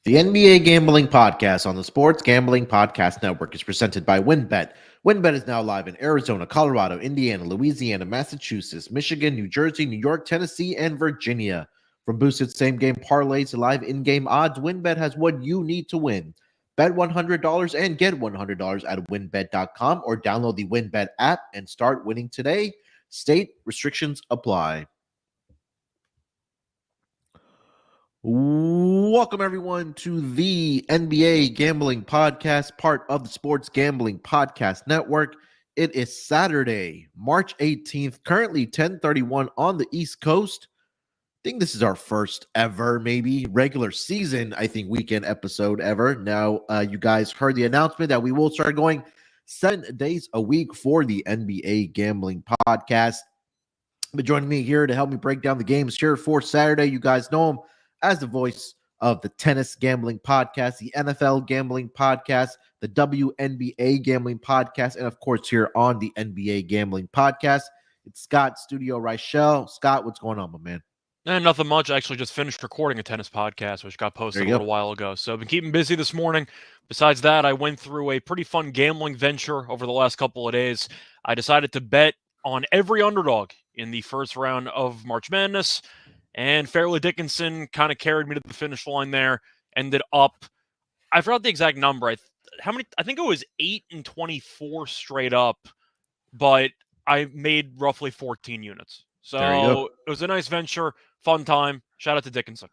The NBA Gambling Podcast on the Sports Gambling Podcast Network is presented by WynnBET. WynnBET is now live in Arizona, Colorado, Indiana, Louisiana, Massachusetts, Michigan, New Jersey, New York, Tennessee, and Virginia. From boosted same-game parlays to live in-game odds, WynnBET has what you need to win. Bet $100 and get $100 at wynnbet.com or download the WynnBET app and start winning today. State restrictions apply. Welcome, everyone, to the NBA Gambling Podcast, part of the Sports Gambling Podcast Network. It is Saturday, March 18th, currently 10:31 on the East Coast. I think this is our first ever, maybe, regular season, weekend episode ever. Now, you guys heard the announcement that we will start going 7 days a week for the NBA Gambling Podcast. But joining me here to help me break down the games here for Saturday, you guys know him as the voice of the Tennis Gambling Podcast, the NFL Gambling Podcast, the WNBA Gambling Podcast, and of course here on the NBA Gambling Podcast, it's Scott Studio Reichel. Scott, what's going on, my man? Nothing much. I actually just finished recording a tennis podcast, which got posted a little while ago. So I've been keeping busy this morning. Besides that, I went through a pretty fun gambling venture over the last couple of days. I decided to bet on every underdog in the first round of March Madness. And Fairleigh Dickinson kind of carried me to the finish line there. Ended up, I forgot the exact number. I think it was 8-24 straight up, but I made roughly 14 units. So it was a nice venture, fun time. Shout out to Dickinson.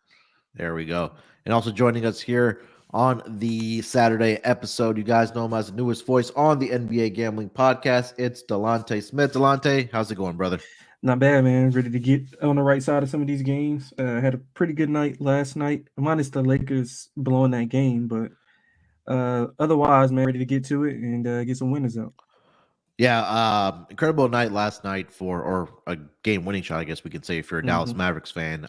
There we go. And also joining us here on the Saturday episode, you guys know him as the newest voice on the NBA Gambling Podcast. It's Delonte Smith. Delonte, how's it going, brother? Not bad, man. Ready to get on the right side of some of these games. Had a pretty good night last night, minus the Lakers blowing that game. But otherwise, man, ready to get to it and get some winners out. Yeah, incredible night last night or a game-winning shot, I guess we could say, if you're a Dallas Mavericks fan.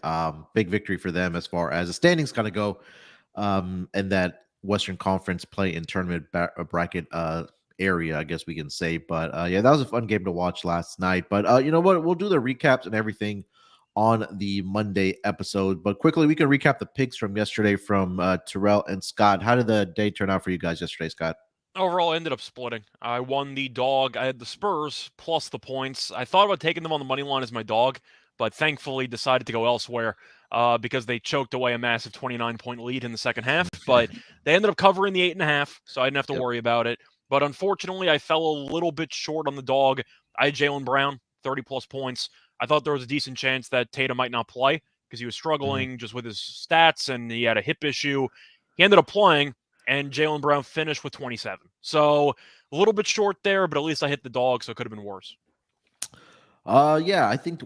Big victory for them as far as the standings kind of go, and that Western Conference play-in tournament bracket area, I guess we can say. But yeah, that was a fun game to watch last night. But you know what? We'll do the recaps and everything on the Monday episode. But quickly, we can recap the picks from yesterday from Terrell and Scott. How did the day turn out for you guys yesterday, Scott? Overall, I ended up splitting. I won the dog. I had the Spurs plus the points. I thought about taking them on the money line as my dog, but thankfully decided to go elsewhere because they choked away a massive 29-point lead in the second half. But they ended up covering the 8.5, so I didn't have to worry about it. But unfortunately, I fell a little bit short on the dog. I had Jaylen Brown, 30-plus points. I thought there was a decent chance that Tatum might not play because he was struggling just with his stats, and he had a hip issue. He ended up playing, and Jaylen Brown finished with 27. So a little bit short there, but at least I hit the dog, so it could have been worse. Yeah, I think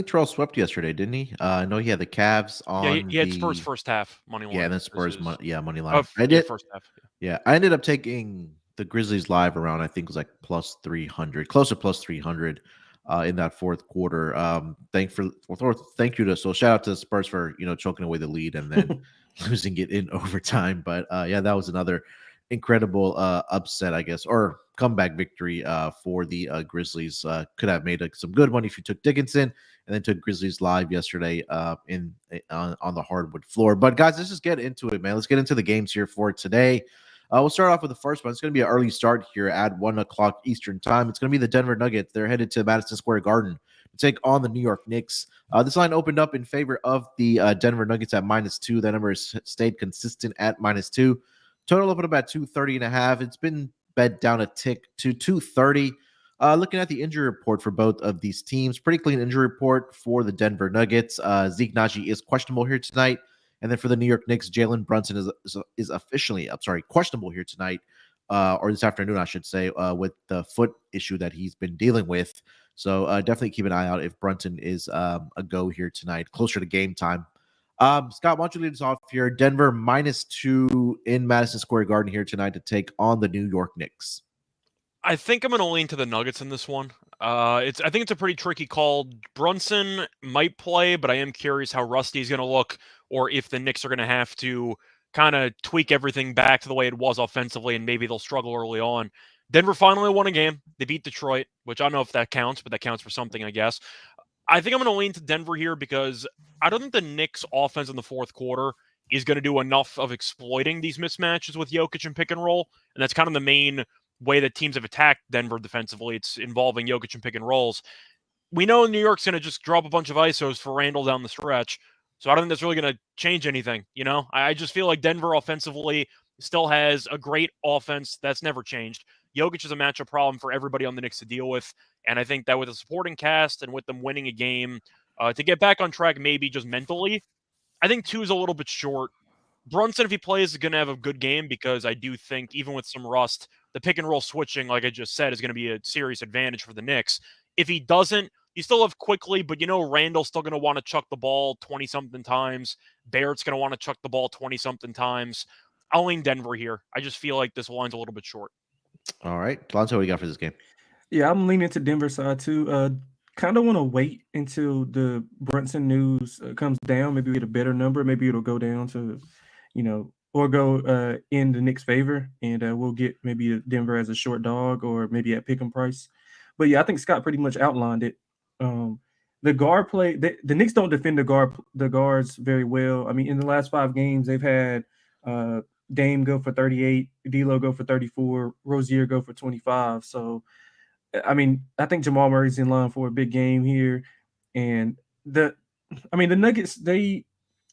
Terrell swept yesterday, didn't he? I know he had the Cavs on. Yeah, he had Spurs first half money line. Yeah, and then Spurs money line. I did first half. Yeah, I ended up taking the Grizzlies live around, I think it was like plus 300, close to plus 300 in that fourth quarter. Thank you to shout out to the Spurs for choking away the lead and then losing it in overtime. But yeah, that was another incredible upset, I guess, or comeback victory for the Grizzlies. Could have made some good money if you took Dickinson and then took Grizzlies live yesterday on the hardwood floor. But guys, let's just get into it, man. Let's get into the games here for today. We'll start off with the first one. It's going to be an early start here at 1 o'clock Eastern time. It's going to be the Denver Nuggets. They're headed to Madison Square Garden to take on the New York Knicks. This line opened up in favor of the Denver Nuggets at -2. That number has stayed consistent at -2. Total opened up at 230.5. It's been bet down a tick to 230. Looking at the injury report for both of these teams, pretty clean injury report for the Denver Nuggets. Zeke Naji is questionable here tonight. And then for the New York Knicks, Jalen Brunson is officially, questionable here tonight, or this afternoon, I should say, with the foot issue that he's been dealing with. So definitely keep an eye out if Brunson is a go here tonight, closer to game time. Scott, why don't you lead us off here? Denver -2 in Madison Square Garden here tonight to take on the New York Knicks. I think I'm going to lean to the Nuggets in this one. I think it's a pretty tricky call. Brunson might play, but I am curious how rusty he's going to look, or if the Knicks are going to have to kind of tweak everything back to the way it was offensively, and maybe they'll struggle early on. Denver finally won a game. They beat Detroit, which I don't know if that counts, but that counts for something, I guess. I think I'm going to lean to Denver here because I don't think the Knicks' offense in the fourth quarter is going to do enough of exploiting these mismatches with Jokic and pick and roll. And that's kind of the main way that teams have attacked Denver defensively. It's involving Jokic and pick and rolls. We know New York's going to just drop a bunch of ISOs for Randall down the stretch. So I don't think that's really going to change anything. I just feel like Denver offensively still has a great offense. That's never changed. Jokic is a matchup problem for everybody on the Knicks to deal with. And I think that with a supporting cast and with them winning a game, to get back on track, maybe just mentally, I think 2 is a little bit short. Brunson, if he plays, is going to have a good game because I do think, even with some rust, the pick and roll switching, like I just said, is going to be a serious advantage for the Knicks. If he doesn't, you still have Quickly, but Randall's still going to want to chuck the ball 20-something times. Barrett's going to want to chuck the ball 20-something times. I'll lean Denver here. I just feel like this line's a little bit short. All right. Delonte, what do you got for this game? Yeah, I'm leaning to Denver side too. Kind of want to wait until the Brunson news comes down. Maybe we get a better number. Maybe it'll go down to, or go in the Knicks' favor, and we'll get maybe Denver as a short dog or maybe at pick 'em price. But yeah, I think Scott pretty much outlined it. The guard play, the Knicks don't defend the guards very well. I mean, in the last 5 games, they've had Dame go for 38, D'Lo go for 34, Rozier go for 25. So, I mean, I think Jamal Murray's in line for a big game here, and the Nuggets they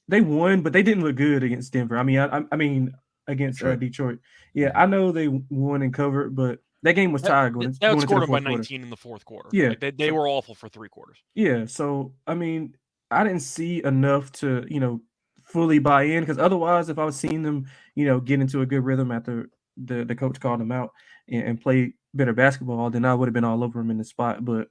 won, but they didn't look good against Denver. I mean against Detroit. Yeah, I know they won and covered, but that game was tied going into the scored fourth by quarter. 19 in the fourth quarter. Yeah, they were awful for 3 quarters. Yeah, so I mean, I didn't see enough to fully buy in, because otherwise, if I was seeing them get into a good rhythm after the coach called them out and play better basketball, then I would have been all over him in the spot. But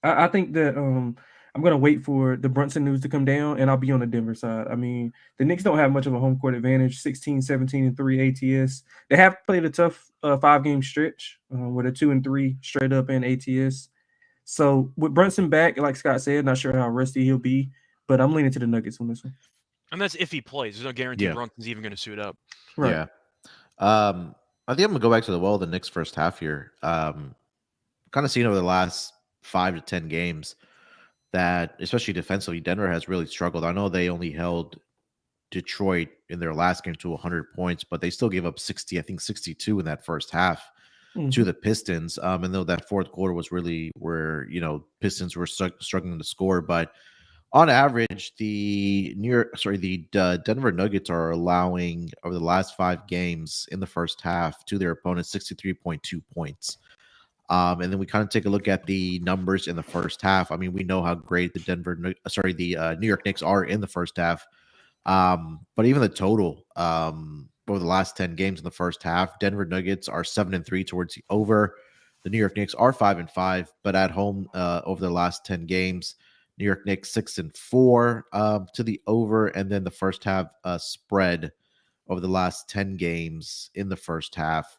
I think that I'm going to wait for the Brunson news to come down, and I'll be on the Denver side. I mean, the Knicks don't have much of a home court advantage, 16, 17, and 3 ATS. They have played a tough 5-game stretch with a 2 and 3 straight up in ATS. So with Brunson back, like Scott said, not sure how rusty he'll be, but I'm leaning to the Nuggets on this one. And that's if he plays. There's no guarantee Brunson's even going to suit up. Right. Yeah. I think I'm going to go back to the Knicks first half here. Kind of seen over the last 5 to 10 games that, especially defensively, Denver has really struggled. I know they only held Detroit in their last game to 100 points, but they still gave up 62 in that first half to the Pistons. And though that fourth quarter was really where, Pistons were struggling to score, but on average, the Denver Nuggets are allowing over the last 5 games in the first half to their opponents 63.2 points. And then we kind of take a look at the numbers in the first half. I mean, we know how great the New York Knicks are in the first half. But even the total over the last 10 games in the first half, Denver Nuggets are 7-3 towards the over. The New York Knicks are 5-5, but at home over the last 10 games, New York Knicks 6-4 to the over, and then the first half spread over the last 10 games in the first half.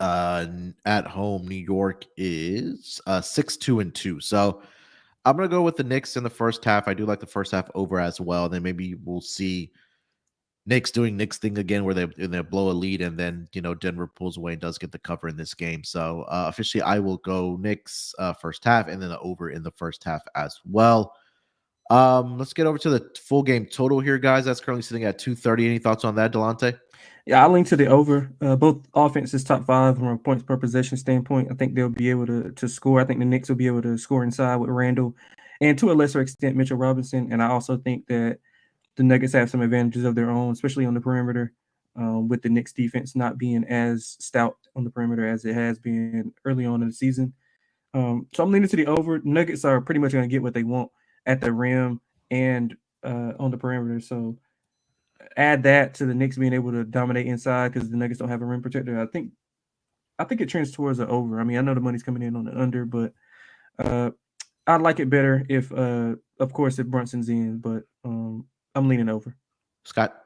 At home, New York is 6-2-2. So I'm gonna go with the Knicks in the first half. I do like the first half over as well. Then maybe we'll see Knicks doing Knicks thing again, where they blow a lead, and then Denver pulls away and does get the cover in this game. So officially, I will go Knicks first half, and then the over in the first half as well. Let's get over to the full game total here, guys. That's currently sitting at 230. Any thoughts on that, Delonte? Yeah, I lean to the over. Both offenses top 5 from a points per possession standpoint. I think they'll be able to score. I think the Knicks will be able to score inside with Randall, and to a lesser extent, Mitchell Robinson. And I also think that the Nuggets have some advantages of their own, especially on the perimeter, with the Knicks defense not being as stout on the perimeter as it has been early on in the season. So I'm leaning to the over. Nuggets are pretty much going to get what they want at the rim and on the perimeter. So add that to the Knicks being able to dominate inside because the Nuggets don't have a rim protector. I think it trends towards the over. I mean, I know the money's coming in on the under, but I'd like it better if, of course, if Brunson's in. But I'm leaning over. Scott?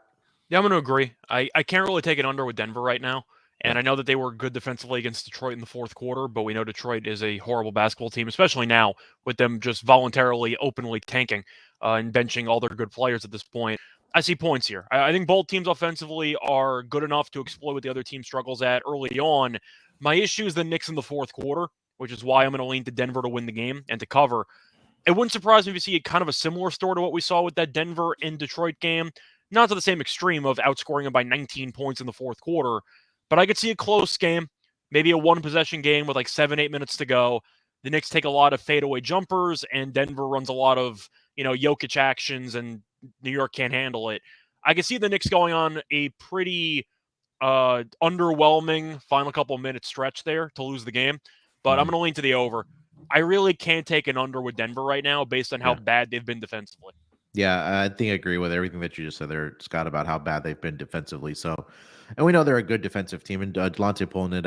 Yeah, I'm going to agree. I can't really take it under with Denver right now. And I know that they were good defensively against Detroit in the fourth quarter, but we know Detroit is a horrible basketball team, especially now with them just voluntarily, openly tanking and benching all their good players at this point. I see points here. I think both teams offensively are good enough to exploit what the other team struggles at early on. My issue is the Knicks in the fourth quarter, which is why I'm going to lean to Denver to win the game and to cover. It wouldn't surprise me to see kind of a similar story to what we saw with that Denver and Detroit game. Not to the same extreme of outscoring them by 19 points in the fourth quarter, but I could see a close game, maybe a one-possession game with like 7-8 minutes to go. The Knicks take a lot of fadeaway jumpers, and Denver runs a lot of, Jokic actions, and New York can't handle it. I can see the Knicks going on a pretty underwhelming final couple of minute stretch there to lose the game, but I'm going to lean to the over. I really can't take an under with Denver right now based on how bad they've been defensively. Yeah, I think I agree with everything that you just said there, Scott, about how bad they've been defensively. So, and we know they're a good defensive team, and Delonte pointed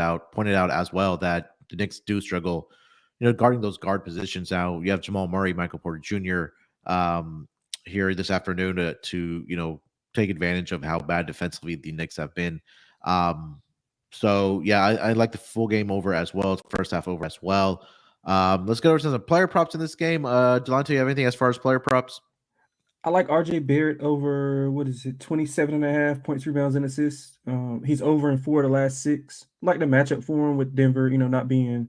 out as well that the Knicks do struggle, guarding those guard positions. Now you have Jamal Murray, Michael Porter Jr. Here this afternoon to take advantage of how bad defensively the Knicks have been. So yeah, I like the full game over as well, first half over as well. Let's go over to some player props in this game. Delonte, you have anything as far as player props? I like RJ Barrett over, 27.5 points, rebounds, and assists. He's over in 4 of the last 6. I like the matchup for him with Denver, not being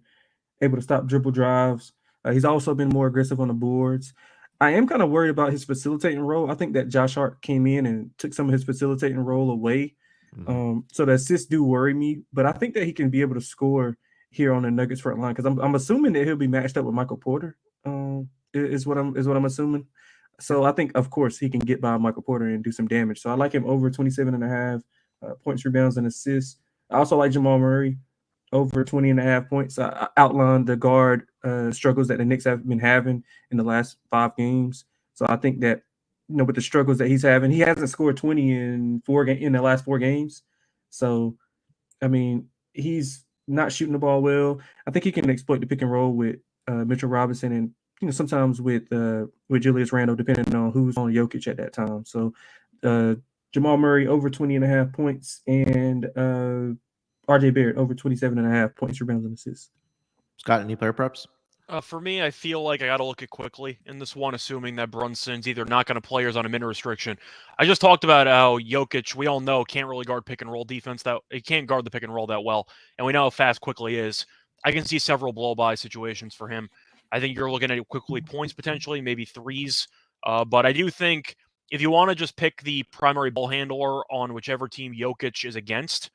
able to stop dribble drives. He's also been more aggressive on the boards. I am kind of worried about his facilitating role. I think that Josh Hart came in and took some of his facilitating role away. So the assists do worry me, but I think that he can be able to score here on the Nuggets front line because I'm assuming that he'll be matched up with Michael Porter. Is what I'm assuming. So I think, of course, he can get by Michael Porter and do some damage. So I like him over 27.5 points, rebounds, and assists. I also like Jamal Murray over 20.5 points. I outlined the guard struggles that the Knicks have been having in the last 5 games. So I think that, with the struggles that he's having, he hasn't scored 20 in the last 4 games. So, I mean, he's not shooting the ball well. I think he can exploit the pick and roll with Mitchell Robinson and sometimes with Julius Randle, depending on who's on Jokic at that time. So Jamal Murray over 20.5 points and RJ Barrett over 27.5 points, rebounds, and assists. Scott, any player props? For me, I feel like I got to look at quickly in this one, assuming that Brunson's either not going to play or is on a minute restriction. I just talked about how Jokic, we all know, can't really guard pick and roll defense. That he can't guard the pick and roll that well, and we know how fast quickly is. I can see several blow by situations for him. I think you're looking at quickly points potentially, maybe threes. But I do think if you want to just pick the primary ball handler on whichever team Jokic is against,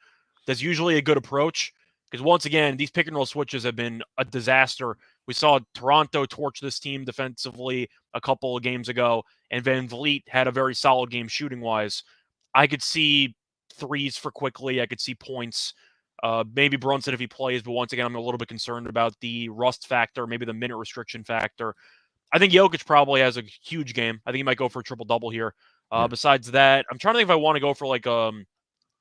that's usually a good approach. Because once again, these pick and roll switches have been a disaster. We saw Toronto torch this team defensively a couple of games ago, and Van Vliet had a very solid game shooting-wise. I could see threes for quickly. I could see points. Maybe Brunson if he plays, but once again, I'm a little bit concerned about the rust factor, maybe the minute restriction factor. I think Jokic probably has a huge game. I think he might go for a triple-double here. Besides that, I'm trying to think if I want to go for like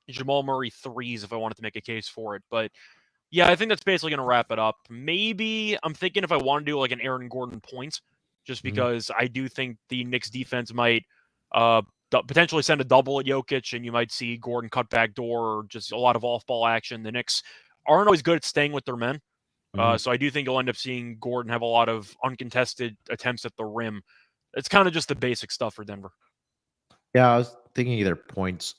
Jamal Murray threes if I wanted to make a case for it. But yeah, I think that's basically going to wrap it up. Maybe I'm thinking if I want to do like an Aaron Gordon point, just because I do think the Knicks defense might potentially send a double at Jokic, and you might see Gordon cut back door or just a lot of off-ball action. The Knicks aren't always good at staying with their men. So I do think you'll end up seeing Gordon have a lot of uncontested attempts at the rim. It's kind of just the basic stuff for Denver. Yeah, I was thinking either points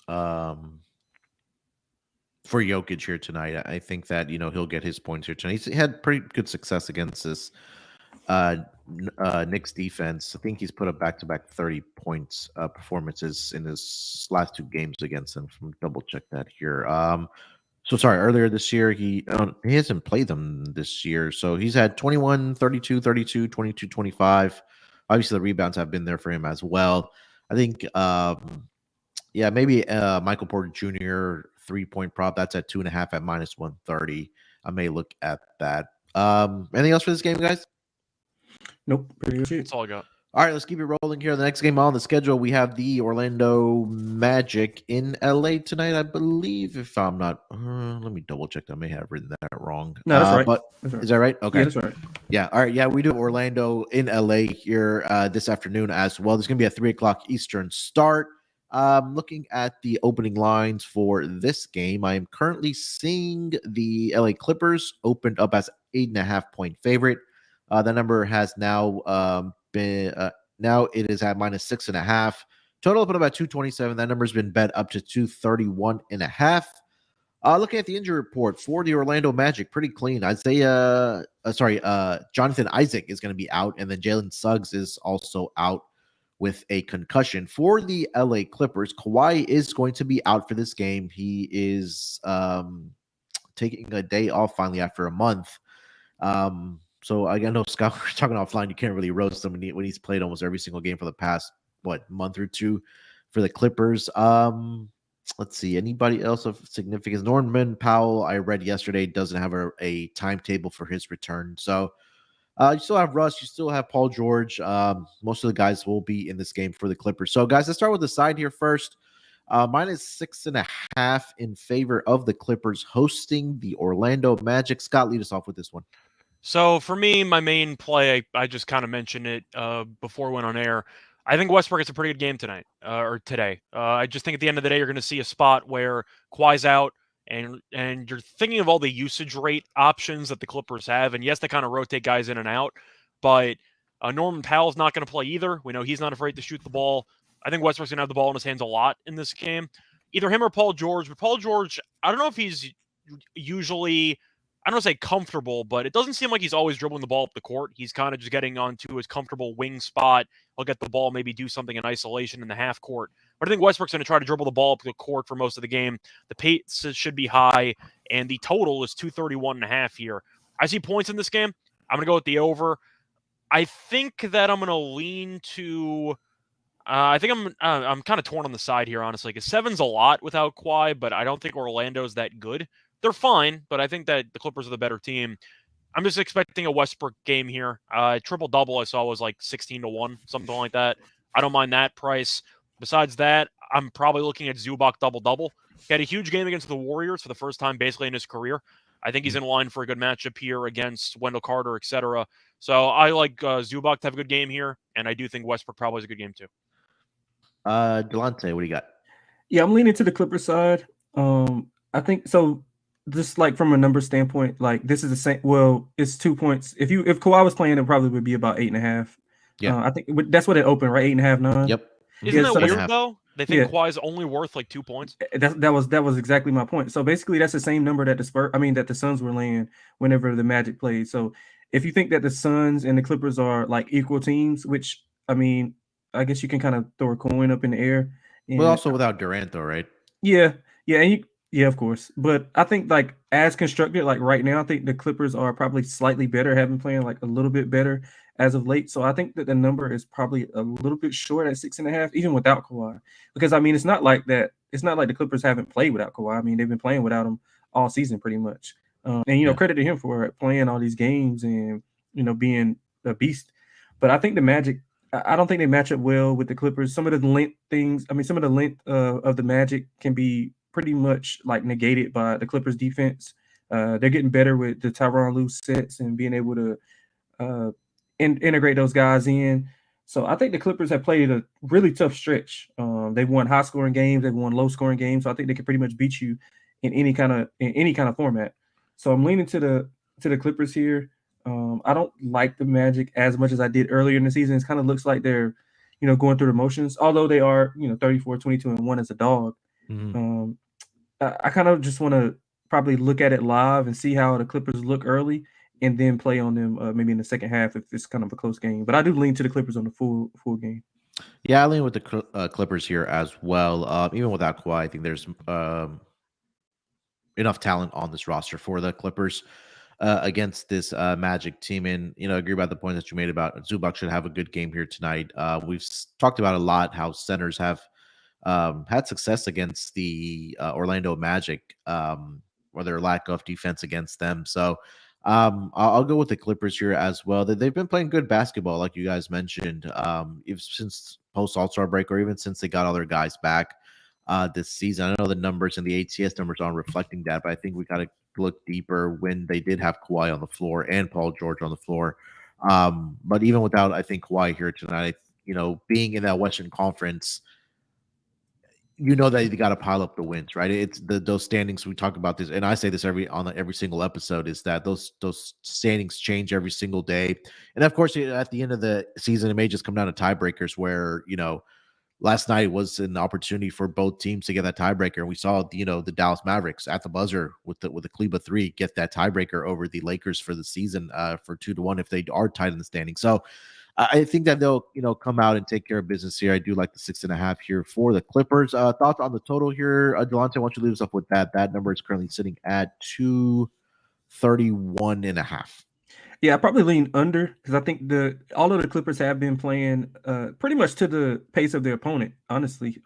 for Jokic here tonight. I think that he'll get his points here tonight. He's had pretty good success against this Knicks defense. I think he's put up back-to-back 30 points performances in his last 2 games against them. From double check that here. So sorry, earlier this year he hasn't played them this year. So he's had 21, 32, 32, 22, 25. Obviously the rebounds have been there for him as well. I think maybe Michael Porter Jr. 3-point prop. That's at 2.5 at -130. I may look at that. Anything else for this game, guys? Nope. Pretty much it. That's all I got. All right, let's keep it rolling here. The next game on the schedule, we have the Orlando Magic in LA tonight, I believe. If I'm not, let me double check. I may have written that wrong. No, that's right. But that's right. Is that right? Okay. Yeah, that's right. Yeah. All right. Yeah, we do Orlando in LA here this afternoon as well. There's going to be a 3:00 Eastern start. Looking at the opening lines for this game, I am currently seeing the LA Clippers opened up as 8.5-point favorite. The number has now been now it is at -6.5. Total up at about 227. That number's been bet up to 231.5. Looking at the injury report for the Orlando Magic, pretty clean. Jonathan Isaac is going to be out, and then Jalen Suggs is also out with a concussion. For the LA Clippers, Kawhi is going to be out for this game. He is taking a day off finally after a month. So I know Scott, we're talking offline. You can't really roast him when he's played almost every single game for the past month or two for the Clippers. Let's see, anybody else of significance? Norman Powell, I read yesterday, doesn't have a timetable for his return. So you still have Russ, you still have Paul George. Most of the guys will be in this game for the Clippers. So guys, let's start with the side here first. Minus 6.5 in favor of the Clippers hosting the Orlando Magic. Scott, lead us off with this one. So for me, my main play, I just kind of mentioned it before we went on air. I think Westbrook is a pretty good game tonight or today. I just think at the end of the day, you're going to see a spot where Kawhi's out and you're thinking of all the usage rate options that the Clippers have. And yes, they kind of rotate guys in and out, but Norman Powell's not going to play either. We know he's not afraid to shoot the ball. I think Westbrook's going to have the ball in his hands a lot in this game. Either him or Paul George. But Paul George, I don't know if he's usually, I don't want to say comfortable, but it doesn't seem like he's always dribbling the ball up the court. He's kind of just getting onto his comfortable wing spot. He'll get the ball, maybe do something in isolation in the half court. But I think Westbrook's going to try to dribble the ball up the court for most of the game. The pace should be high, and the total is 231.5 here. I see points in this game. I'm going to go with the over. I think that I'm going to lean to. I think I'm kind of torn on the side here, honestly, because 7's a lot without Kawhi, but I don't think Orlando's that good. They're fine, but I think that the Clippers are the better team. I'm just expecting a Westbrook game here. Triple-double I saw was like 16-1, something like that. I don't mind that price. Besides that, I'm probably looking at Zubac double-double. He had a huge game against the Warriors for the first time basically in his career. I think he's in line for a good matchup here against Wendell Carter, etc. So I like Zubac to have a good game here, and I do think Westbrook probably is a good game too. Delonte, what do you got? Yeah, I'm leaning to the Clippers side. I think so. Just like from a number standpoint, like this is the same. Well, it's 2 points. If Kawhi was playing, it probably would be about 8.5. Yeah, I think that's what it opened, right? 8.5, 9. Yep. Isn't that so weird though? They think Kawhi's only worth like 2 points. That was exactly my point. So basically, that's the same number that the Suns were laying whenever the Magic played. So if you think that the Suns and the Clippers are like equal teams, which I mean, I guess you can kind of throw a coin up in the air. But also without Durant, though, right? Yeah, and yeah, of course. But I think like as constructed, like right now, I think the Clippers are probably slightly better, have been playing like a little bit better as of late. So I think that the number is probably a little bit short at 6.5, even without Kawhi. Because I mean, it's not like that. It's not like the Clippers haven't played without Kawhi. I mean, they've been playing without him all season pretty much. And credit to him for playing all these games and being a beast. But I think the Magic, I don't think they match up well with the Clippers. Some of the length things, some of the length of the Magic can be pretty much like negated by the Clippers defense. They're getting better with the Tyronn Lue sets and being able to integrate those guys in. So I think the Clippers have played a really tough stretch. They've won high scoring games, they've won low scoring games. So I think they can pretty much beat you in any kind of format. So I'm leaning to the Clippers here. I don't like the Magic as much as I did earlier in the season. It kind of looks like they're, going through the motions, although they are, 34, 22-1 as a dog. Mm-hmm. I kind of just want to probably look at it live and see how the Clippers look early and then play on them maybe in the second half if it's kind of a close game. But I do lean to the Clippers on the full game. Yeah, I lean with the Clippers here as well. Even without Kawhi, I think there's enough talent on this roster for the Clippers against this Magic team. And, agree about the point that you made about Zubac should have a good game here tonight. We've talked about a lot how centers have had success against the Orlando Magic, or their lack of defense against them. So I'll go with the Clippers here as well. They've been playing good basketball, like you guys mentioned, since post All-Star break, or even since they got all their guys back this season. I know the numbers and the ATS numbers aren't reflecting that, but I think we got to look deeper when they did have Kawhi on the floor and Paul George on the floor. But even without, I think, Kawhi here tonight, being in that Western Conference, that you got to pile up the wins, right? It's those standings. We talk about this, and I say this every single episode, is that those standings change every single day. And of course, at the end of the season, it may just come down to tiebreakers where, last night was an opportunity for both teams to get that tiebreaker. And we saw, the Dallas Mavericks at the buzzer with the Kleba 3 get that tiebreaker over the Lakers for the season for 2-1 if they are tied in the standing. So I think that they'll, come out and take care of business here. I do like the 6.5 here for the Clippers. Thoughts on the total here, Delonte? Why don't you leave us up with that? That number is currently sitting at 231.5. Yeah, I probably lean under because I think all of the Clippers have been playing pretty much to the pace of their opponent, honestly.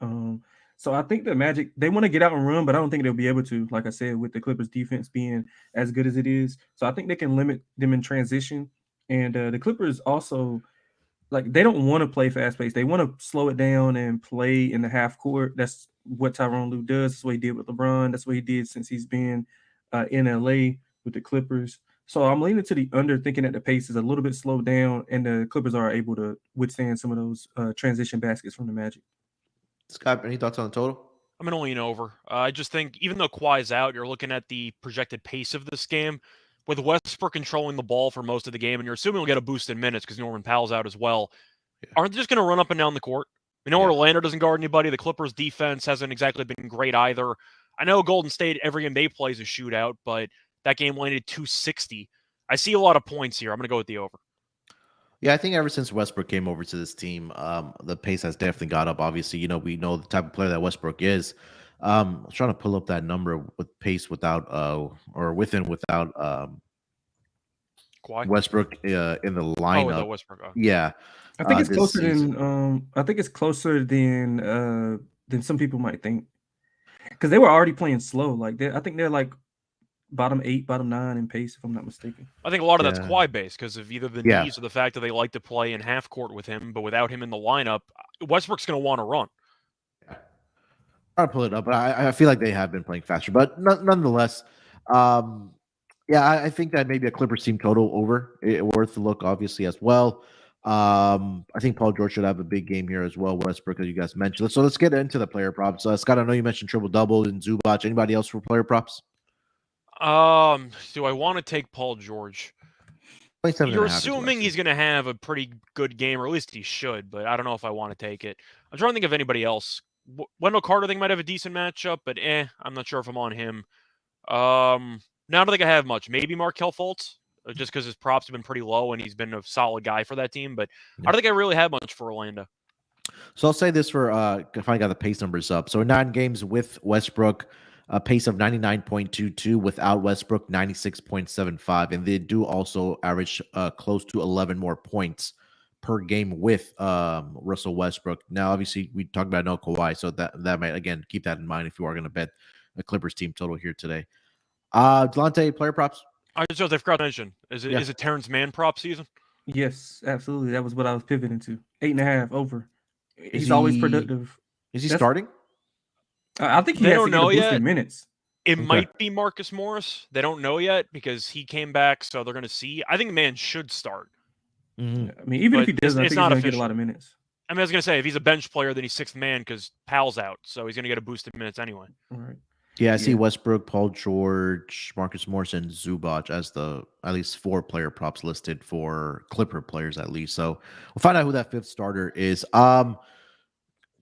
So I think the Magic, they want to get out and run, but I don't think they'll be able to, like I said, with the Clippers defense being as good as it is. So I think they can limit them in transition. And the Clippers also, like, they don't want to play fast pace. They want to slow it down and play in the half court. That's what Tyronn Lue does. That's what he did with LeBron. That's what he did since he's been in LA with the Clippers. So I'm leaning to the under, thinking that the pace is a little bit slowed down and the Clippers are able to withstand some of those transition baskets from the Magic. Scott, any thoughts on the total? I'm going to lean over. I just think even though Kawhi's out, you're looking at the projected pace of this game with Westbrook controlling the ball for most of the game, and you're assuming we'll get a boost in minutes because Norman Powell's out as well. Yeah. Aren't they just going to run up and down the court? We know Orlando doesn't guard anybody. The Clippers' defense hasn't exactly been great either. I know Golden State, every game they play is a shootout, but that game landed 260. I see a lot of points here. I'm going to go with the over. Yeah, I think ever since Westbrook came over to this team, the pace has definitely got up. Obviously, we know the type of player that Westbrook is. I was trying to pull up that number with pace without Westbrook in the lineup. Oh, the Westbrook. Oh. Yeah, I think it's closer than than some people might think, because they were already playing slow. Like I think they're like bottom 8, bottom 9 in pace, if I'm not mistaken. I think a lot of that's Kawhi based because of either the knees or the fact that they like to play in half court with him, but without him in the lineup, Westbrook's going to want to run. I'll pull it up, but I feel like they have been playing faster. But nonetheless, I think that maybe a Clippers team total over worth the look, obviously, as well. I think Paul George should have a big game here as well. Westbrook, as you guys mentioned. So let's get into the player props. Scott, I know you mentioned triple double and Zubac. Anybody else for player props? Do I want to take Paul George? You're assuming he's going to have a pretty good game, or at least he should, but I don't know if I want to take it. I'm trying to think of anybody else. Wendell Carter, I think, might have a decent matchup, but I'm not sure if I'm on him. I don't think I have much. Maybe Markelle Fultz, just because his props have been pretty low and he's been a solid guy for that team, but I don't think I really have much for Orlando. So I'll say this for if I got the pace numbers up. So 9 games with Westbrook, a pace of 99.22, without Westbrook 96.75, and they do also average close to 11 more points per game with Russell Westbrook. Now, obviously, we talked about no Kawhi, so that might, again, keep that in mind if you are going to bet the Clippers team total here today. Delonte, player props? I forgot to mention. Is it Terrence Mann prop season? Yes, absolutely. That was what I was pivoting to. 8.5 over. He's always productive. Is he starting? I think he has to get a boost in minutes. It might be Marcus Morris. They don't know yet because he came back, so they're going to see. I think Mann should start. Mm-hmm. I mean, even if he doesn't, I think he's going to get a lot of minutes. I mean, I was going to say, if he's a bench player, then he's 6th man because Powell's out, so he's going to get a boost in minutes anyway. All right. Yeah, I see Westbrook, Paul George, Marcus Morris, and Zubac as the at least 4 player props listed for Clipper players at least. So we'll find out who that 5th starter is.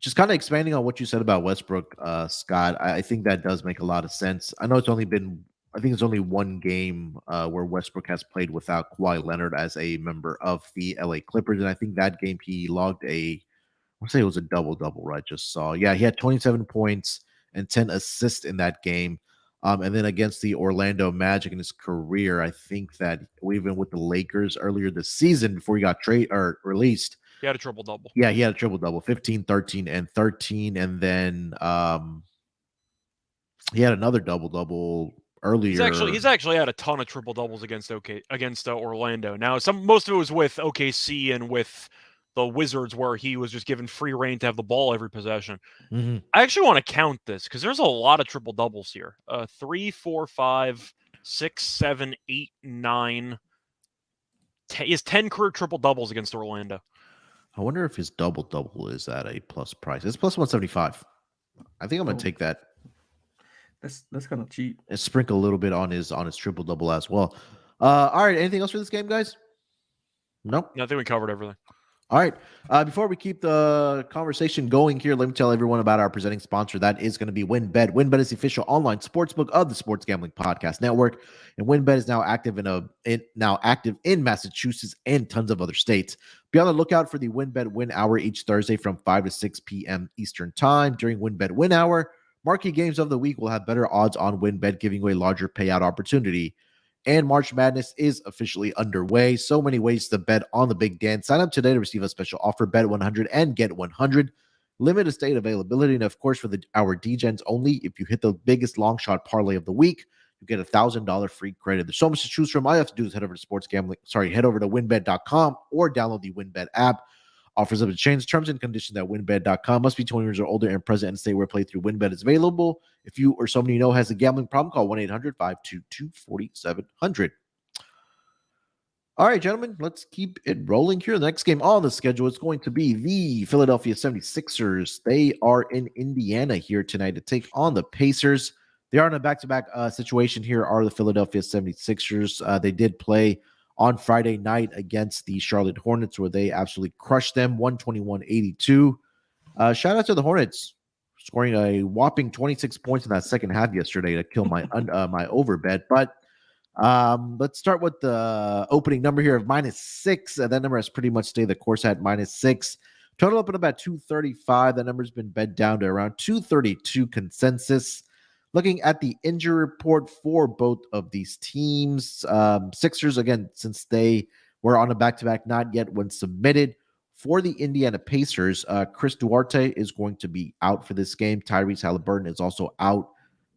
Just kind of expanding on what you said about Westbrook, Scott, I think that does make a lot of sense. I know it's only 1 game where Westbrook has played without Kawhi Leonard as a member of the LA Clippers. And I think that game he logged I want to say it was a double-double, right? Just saw. Yeah, he had 27 points and 10 assists in that game. And then against the Orlando Magic in his career, I think that even with the Lakers earlier this season before he got released, he had a triple-double. Yeah, he had a triple-double, 15, 13, and 13. And then he had another double-double earlier. He's actually had a ton of triple-doubles against Orlando. Now, most of it was with OKC and with the Wizards, where he was just given free reign to have the ball every possession. Mm-hmm. I actually want to count this because there's a lot of triple-doubles here. 3, 4, 5, 6, 7, 8, 9. He has 10 career triple-doubles against Orlando. I wonder if his double-double is at a plus price. It's plus 175. I think I'm going to take that. That's kind of cheap. And sprinkle a little bit on his triple-double as well. All right, anything else for this game, guys? Nope. No, I think we covered everything. All right. Before we keep the conversation going here, let me tell everyone about our presenting sponsor. That is going to be WynnBET. WynnBET is the official online sportsbook of the Sports Gambling Podcast Network, and WynnBET is now active in Massachusetts and tons of other states. Be on the lookout for the WynnBET Win Hour each Thursday from 5 to 6 p.m. Eastern Time. During WynnBET Win Hour, marquee games of the week will have better odds on WynnBET, giving away larger payout opportunity. And March Madness is officially underway. So many ways to bet on the big dance. Sign up today to receive a special offer. Bet 100 and get 100. Limited state availability. And of course, for our DGens only, if you hit the biggest long shot parlay of the week, you get $1,000 free credit. There's so much to choose from. All you have to do is head over to head over to wynnbet.com or download the WynnBET app. Offers up to change. Terms and conditions at wynnbet.com. Must be 20 years or older and present in a state where playthrough WynnBET is available. If you or someone you know has a gambling problem, call 1-800-522-4700. All right, gentlemen, let's keep it rolling here. The next game on the schedule is going to be the Philadelphia 76ers. They are in Indiana here tonight to take on the Pacers. They are in a back-to-back situation here, are the Philadelphia 76ers. They did play on Friday night against the Charlotte Hornets, where they absolutely crushed them, 121-82. Shout out to the Hornets, scoring a whopping 26 points in that second half yesterday to kill my my over bet. But let's start with the opening number here of -6. That number has pretty much stayed the course at -6. Total up at about 235. That number's been bet down to around 232 consensus. Looking at the injury report for both of these teams, Sixers, again, since they were on a back-to-back, not yet when submitted. For the Indiana Pacers, Chris Duarte is going to be out for this game. Tyrese Halliburton is also out.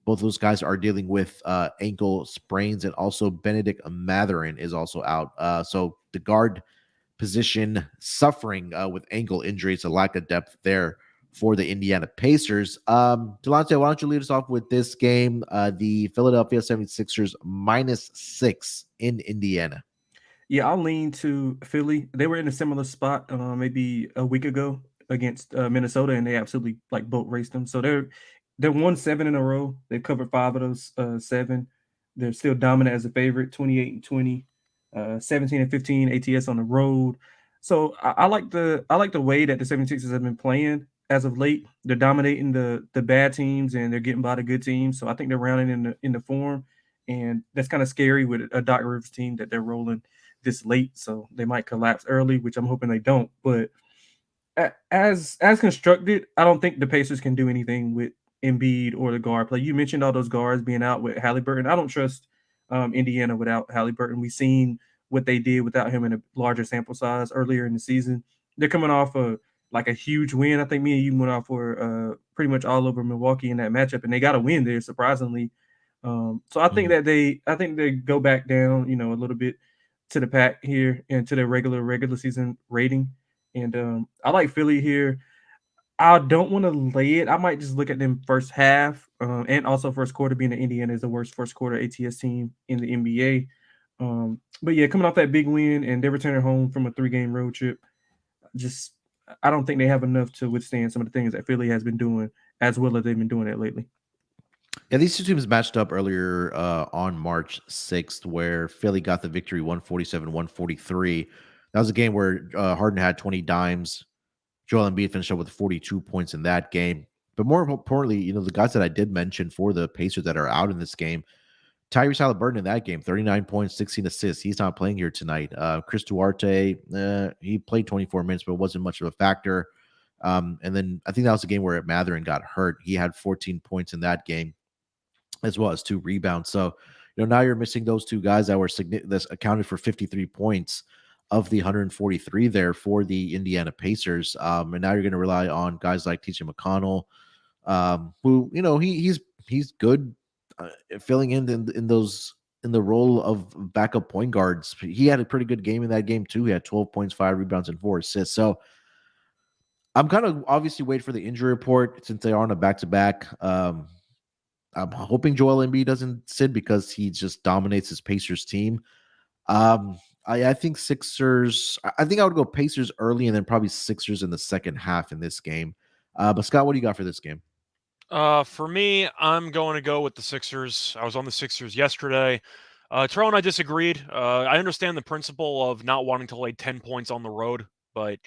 Both of those guys are dealing with ankle sprains, and also Benedict Mathurin is also out. So the guard position suffering with ankle injuries, a lack of depth there for the Indiana Pacers. Delonte, why don't you lead us off with this game? The Philadelphia 76ers -6 in Indiana. Yeah, I'll lean to Philly. They were in a similar spot maybe a week ago against Minnesota, and they absolutely boat raced them. So they're 1-7 in a row. They've covered 5 of those 7. They're still dominant as a favorite, 28-20, 17-15 ATS on the road. So I like the way that the 76ers have been playing as of late. They're dominating the bad teams, and they're getting by the good teams. So I think they're rounding in the form, and that's kind of scary with a Doc Rivers team that they're rolling this late. So they might collapse early, which I'm hoping they don't. But as constructed, I don't think the Pacers can do anything with Embiid or the guard play. You mentioned all those guards being out with Halliburton. I don't trust Indiana without Halliburton. We've seen what they did without him in a larger sample size earlier in the season. They're coming off a huge win. I think me and you went off for pretty much all over Milwaukee in that matchup, and they got a win there, surprisingly. So I think that they go back down, a little bit to the pack here and to their regular season rating. And I like Philly here. I don't want to lay it. I might just look at them first half and also first quarter, being that Indiana is the worst first quarter ATS team in the NBA. But yeah, coming off that big win, and they're returning home from a 3-game road trip, I don't think they have enough to withstand some of the things that Philly has been doing as well as they've been doing it lately. Yeah, these two teams matched up earlier on March 6th, where Philly got the victory 147-143. That was a game where Harden had 20 dimes. Joel Embiid finished up with 42 points in that game. But more importantly, the guys that I did mention for the Pacers that are out in this game, Tyrese Halliburton in that game, 39 points, 16 assists. He's not playing here tonight. Chris Duarte, he played 24 minutes, but wasn't much of a factor. And then I think that was the game where Mathurin got hurt. He had 14 points in that game, as well as 2 rebounds. So, now you're missing those 2 guys that accounted for 53 points of the 143 there for the Indiana Pacers. And now you're going to rely on guys like TJ McConnell, who, he's good filling in the role of backup point guards. He had a pretty good game in that game too. He had 12 points, 5 rebounds, and 4 assists. So I'm kind of obviously waiting for the injury report since they are on a back-to-back. I'm hoping Joel Embiid doesn't sit because he just dominates his Pacers team. I think Sixers. I think I would go Pacers early and then probably Sixers in the second half in this game. But Scott, what do you got for this game? For me, I'm going to go with the Sixers. I was on the Sixers yesterday. Terrell and I disagreed. I understand the principle of not wanting to lay 10 points on the road, but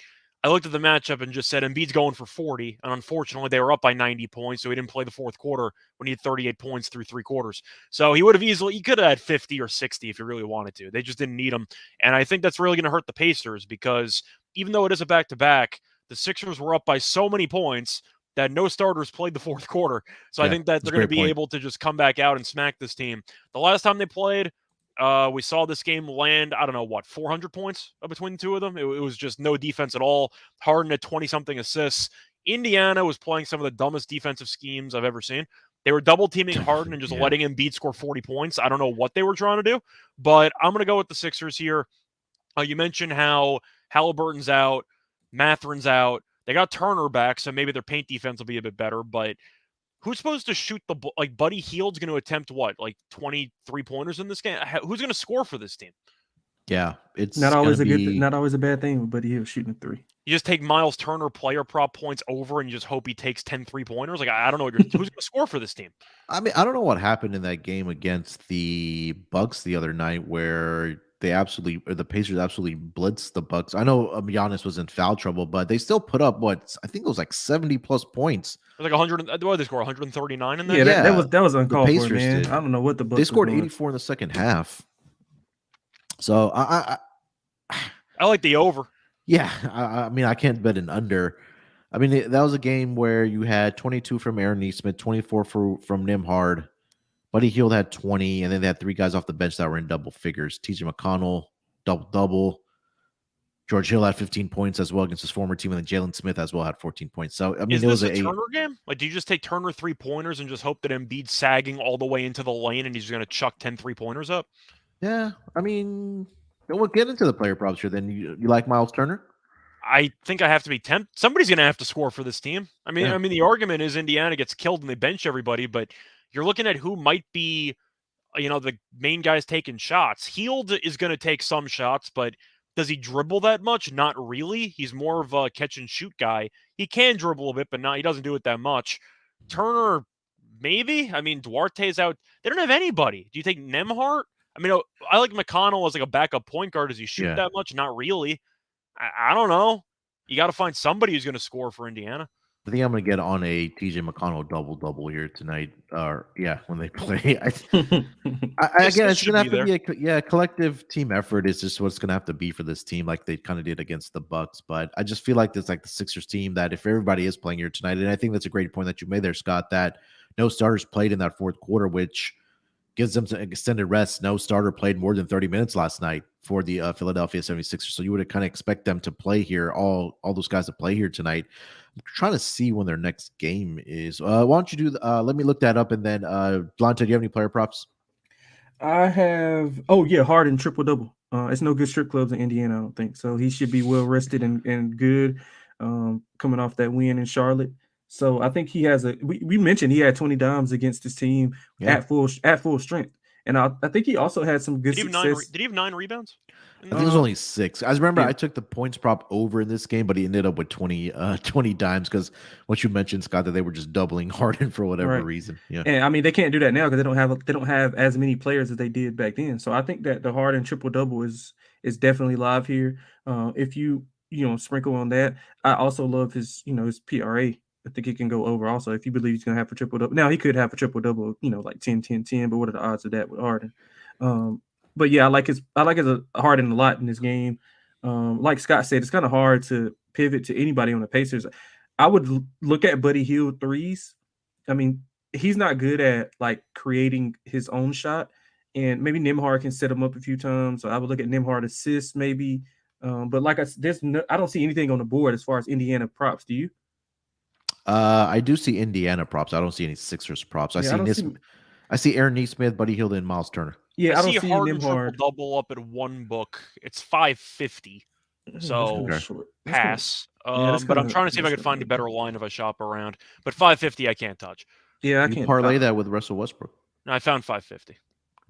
I looked at the matchup and just said Embiid's going for 40, and unfortunately they were up by 90 points, so he didn't play the fourth quarter when he had 38 points through 3 quarters. So he could have had 50 or 60 if he really wanted to. They just didn't need him, and I think that's really going to hurt the Pacers because even though it is a back-to-back, the Sixers were up by so many points that no starters played the fourth quarter. So I think that they're going to be able to just come back out and smack this team. The last time they played, we saw this game land, 400 points between the two of them. It was just no defense at all. Harden had 20-something assists. Indiana was playing some of the dumbest defensive schemes I've ever seen. They were double teaming Harden and just letting Embiid score 40 points. I don't know what they were trying to do, but I'm going to go with the Sixers here. You mentioned how Halliburton's out, Matherin's out. They got Turner back, so maybe their paint defense will be a bit better, but who's supposed to shoot the ball? Like, Buddy Hield's going to attempt 23 pointers in this game? Who's going to score for this team? Yeah, it's not always a bad thing with Buddy Hield shooting 3. You just take Miles Turner player prop points over and you just hope he takes 10 3-pointers. Like, I don't know who's going to score for this team. I mean, I don't know what happened in that game against the Bucks the other night where the Pacers absolutely blitzed the Bucks. I know Giannis was in foul trouble, but they still put up I think it was like 70 plus points. It was like 100. What did they score? 139 in that? Yeah, that was uncalled for, man. I don't know what the Bucks they scored 84 in the second half. So I like the over. Yeah, I mean, I can't bet an under. I mean, that was a game where you had 22 from Aaron Nesmith, 24 from Nembhard. Buddy Hield had 20, and then they had 3 guys off the bench that were in double figures. TJ McConnell, double-double. George Hill had 15 points as well against his former team, and then Jalen Smith as well had 14 points. So, I mean, is this a Turner game? Like, do you just take Turner 3-pointers and just hope that Embiid's sagging all the way into the lane and he's going to chuck 10 3-pointers up? Yeah, I mean, we'll get into the player props here. Then you like Miles Turner? I think I have to be tempted. Somebody's going to have to score for this team. I mean, the argument is Indiana gets killed and they bench everybody, but you're looking at who might be, the main guys taking shots. Hield is going to take some shots, but does he dribble that much? Not really. He's more of a catch and shoot guy. He can dribble a bit, but he doesn't do it that much. Turner, maybe. I mean, Duarte's out. They don't have anybody. Do you take Nembhard? I mean, I like McConnell as like a backup point guard. Does he shoot that much? Not really. I don't know. You got to find somebody who's going to score for Indiana. I think I'm going to get on a TJ McConnell double here tonight. When they play. Again, it's going to have to be a collective team effort. Is just what it's going to have to be for this team, like they kind of did against the Bucks. But I just feel like it's like the Sixers team that if everybody is playing here tonight, and I think that's a great point that you made there, Scott, that no starters played in that fourth quarter, which gives them some extended rest. No starter played more than 30 minutes last night for the Philadelphia 76ers. So you would kind of expect them to play here, all those guys to play here tonight. I'm trying to see when their next game is. Why don't you do let me look that up, and then Delonte, do you have any player props? I have Harden triple-double. It's no good strip clubs in Indiana, I don't think. So he should be well rested and good coming off that win in Charlotte. So I think he has we mentioned he had 20 dimes against his team at full strength. And I think he also had some good success. Did he have 9 rebounds? I think it was only 6. I remember I took the points prop over in this game, but he ended up with 20 dimes because what you mentioned, Scott, that they were just doubling Harden for whatever reason. Yeah, and I mean they can't do that now because they don't have as many players as they did back then. So I think that the Harden triple-double is definitely live here. If you sprinkle on that, I also love his his PRA. I think he can go over also if you believe he's going to have a triple-double. Now, he could have a triple-double, like 10-10-10, but what are the odds of that with Harden? But yeah, I like his Harden a lot in this game. Like Scott said, it's kind of hard to pivot to anybody on the Pacers. I would look at Buddy Hield threes. I mean, he's not good at like creating his own shot, and maybe Nembhard can set him up a few times. So I would look at Nembhard assists maybe. But like I don't see anything on the board as far as Indiana props. Do you? I do see Indiana props. I don't see any Sixers props. I see Aaron Nesmith, Buddy Hield, and Miles Turner. Yeah, I don't see Harden triple-double up at one book. It's 550. So pass. But I'm trying to see if I could find a better line if I shop around. But 550 I can't touch. Yeah, I can't parlay that with Russell Westbrook. No, I found 550.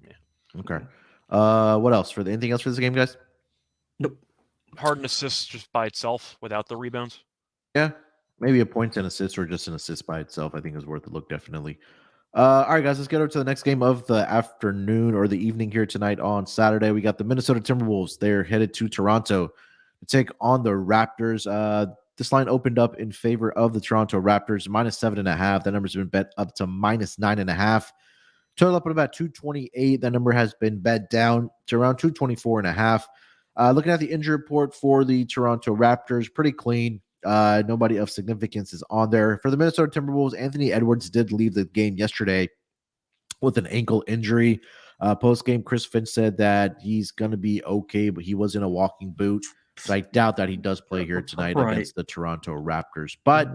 Yeah. Okay. What else anything else for this game, guys? Nope. Harden assists just by itself without the rebounds. Yeah. Maybe a point and assist or just an assist by itself, I think is worth a look, definitely. All right, guys, let's get over to the next game of the afternoon or the evening here tonight on Saturday. We got the Minnesota Timberwolves. They're headed to Toronto take on the Raptors. This line opened up in favor of the Toronto Raptors, -7.5. That number's been bet up to -9.5. Total up at about 228. That number has been bet down to around 224.5. Looking at the injury report for the Toronto Raptors, pretty clean. Nobody of significance is on there. For the Minnesota Timberwolves, Anthony Edwards did leave the game yesterday with an ankle injury. Post-game, Chris Finch said that he's going to be okay, but he was in a walking boot. So I doubt that he does play here tonight against the Toronto Raptors. But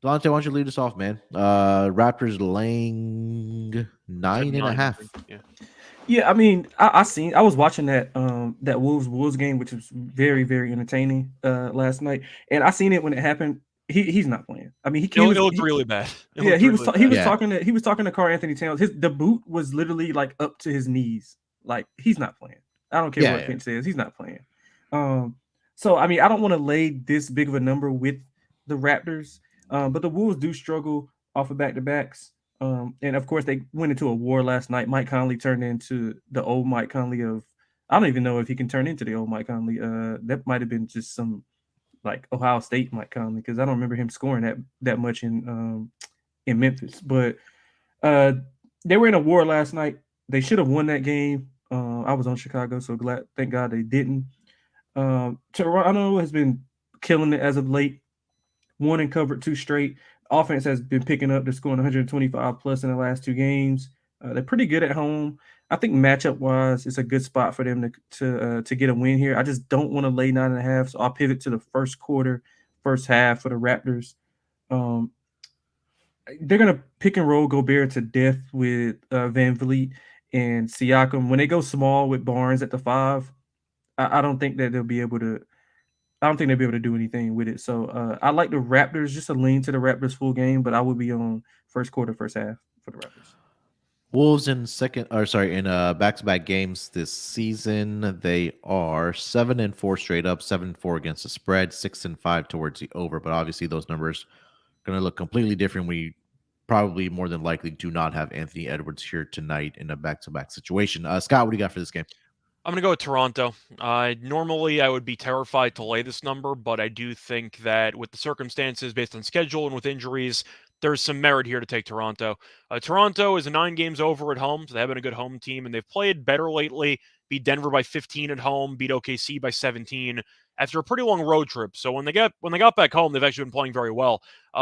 Delonte, why don't you lead us off, man? Raptors laying 9.5. Yeah, I mean, I was watching that Wolves game, which was very, very entertaining last night, and I seen it when it happened. He's not playing. I mean, it looked really bad. He was talking to Karl Anthony Towns. The boot was literally like up to his knees. Like, he's not playing. I don't care what Finch says. He's not playing. So I mean, I don't want to lay this big of a number with the Raptors, but the Wolves do struggle off of back-to-backs. And of course, they went into a war last night. Mike Conley turned into the old Mike Conley of, I don't even know if he can turn into the old Mike Conley. That might have been just some like Ohio State Mike Conley, because I don't remember him scoring that much in Memphis. But they were in a war last night. They should have won that game. I was on Chicago, so thank God they didn't. Toronto has been killing it as of late. Won and covered 2 straight. Offense has been picking up. They're scoring 125 plus in the last 2 games. They're pretty good at home. I think matchup wise, it's a good spot for them to get a win here. I just don't want to lay 9.5, so I'll pivot to the first quarter, first half for the Raptors. They're gonna pick and roll Gobert to death with Van Vliet and Siakam. When they go small with Barnes at the 5, I don't think that they'll be able to. I don't think they'll be able to do anything with it. So I like the Raptors, just a lean to the Raptors full game, but I would be on first quarter, first half for the Raptors. Wolves in back-to-back games this season, they are 7-4 straight up, 7-4 against the spread, 6-5 towards the over. But obviously, those numbers are going to look completely different. We probably more than likely do not have Anthony Edwards here tonight in a back-to-back situation. Scott, what do you got for this game? I'm going to go with Toronto. Normally, I would be terrified to lay this number, but I do think that with the circumstances based on schedule and with injuries, there's some merit here to take Toronto. Toronto is 9 games over at home, so they have been a good home team, and they've played better lately. Beat Denver by 15 at home, beat OKC by 17 after a pretty long road trip. So when they got back home, they've actually been playing very well.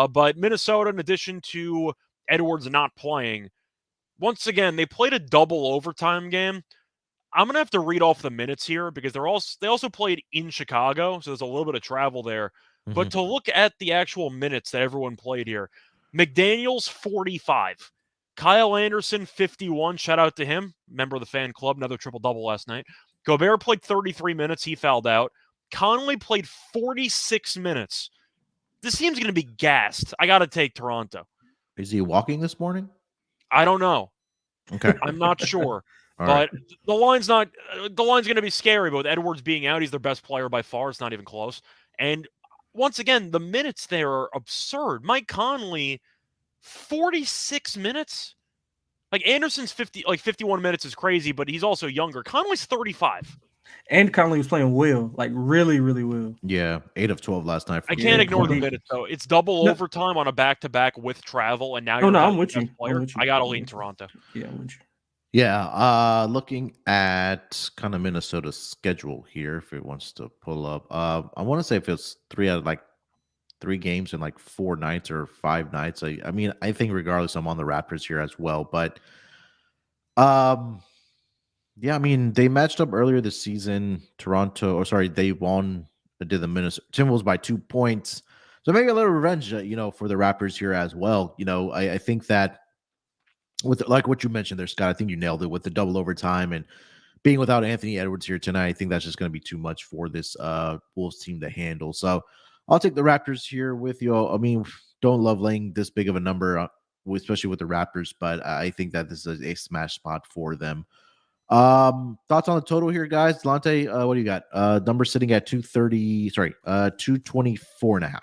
But Minnesota, in addition to Edwards not playing, once again, they played a double overtime game. I'm going to have to read off the minutes here because they also played in Chicago, so there's a little bit of travel there. Mm-hmm. But to look at the actual minutes that everyone played here, McDaniels, 45. Kyle Anderson, 51. Shout out to him, member of the fan club, another triple-double last night. Gobert played 33 minutes. He fouled out. Conley played 46 minutes. This team's going to be gassed. I got to take Toronto. Is he walking this morning? I don't know. Okay. I'm not sure. But the line's going to be scary, but with Edwards being out, he's their best player by far. It's not even close. And once again, the minutes there are absurd. Mike Conley, 46 minutes? Like Anderson's 51 minutes is crazy, but he's also younger. Conley's 35. And Conley was playing well, like really, really well. Yeah, 8 of 12 last night. I can't ignore the minutes, though. It's double overtime on a back-to-back with travel, and now I'm with you. I got to lean Toronto. Yeah, I'm with you. Yeah, looking at kind of Minnesota's schedule here, if it wants to pull up, I want to say if it's 3 out of 3 games in 4 nights or 5 nights. I mean, I think regardless, I'm on the Raptors here as well. But, yeah, I mean, they matched up earlier this season. They won. They did the Minnesota Timberwolves by 2 points. So maybe a little revenge, for the Raptors here as well. I think that. With like what you mentioned there, Scott, I think you nailed it with the double overtime and being without Anthony Edwards here tonight. I think that's just going to be too much for this Wolves team to handle. So I'll take the Raptors here with you. I mean, don't love laying this big of a number, especially with the Raptors, but I think that this is a smash spot for them. Thoughts on the total here, guys? Delonte, what do you got? Number sitting at 224.5.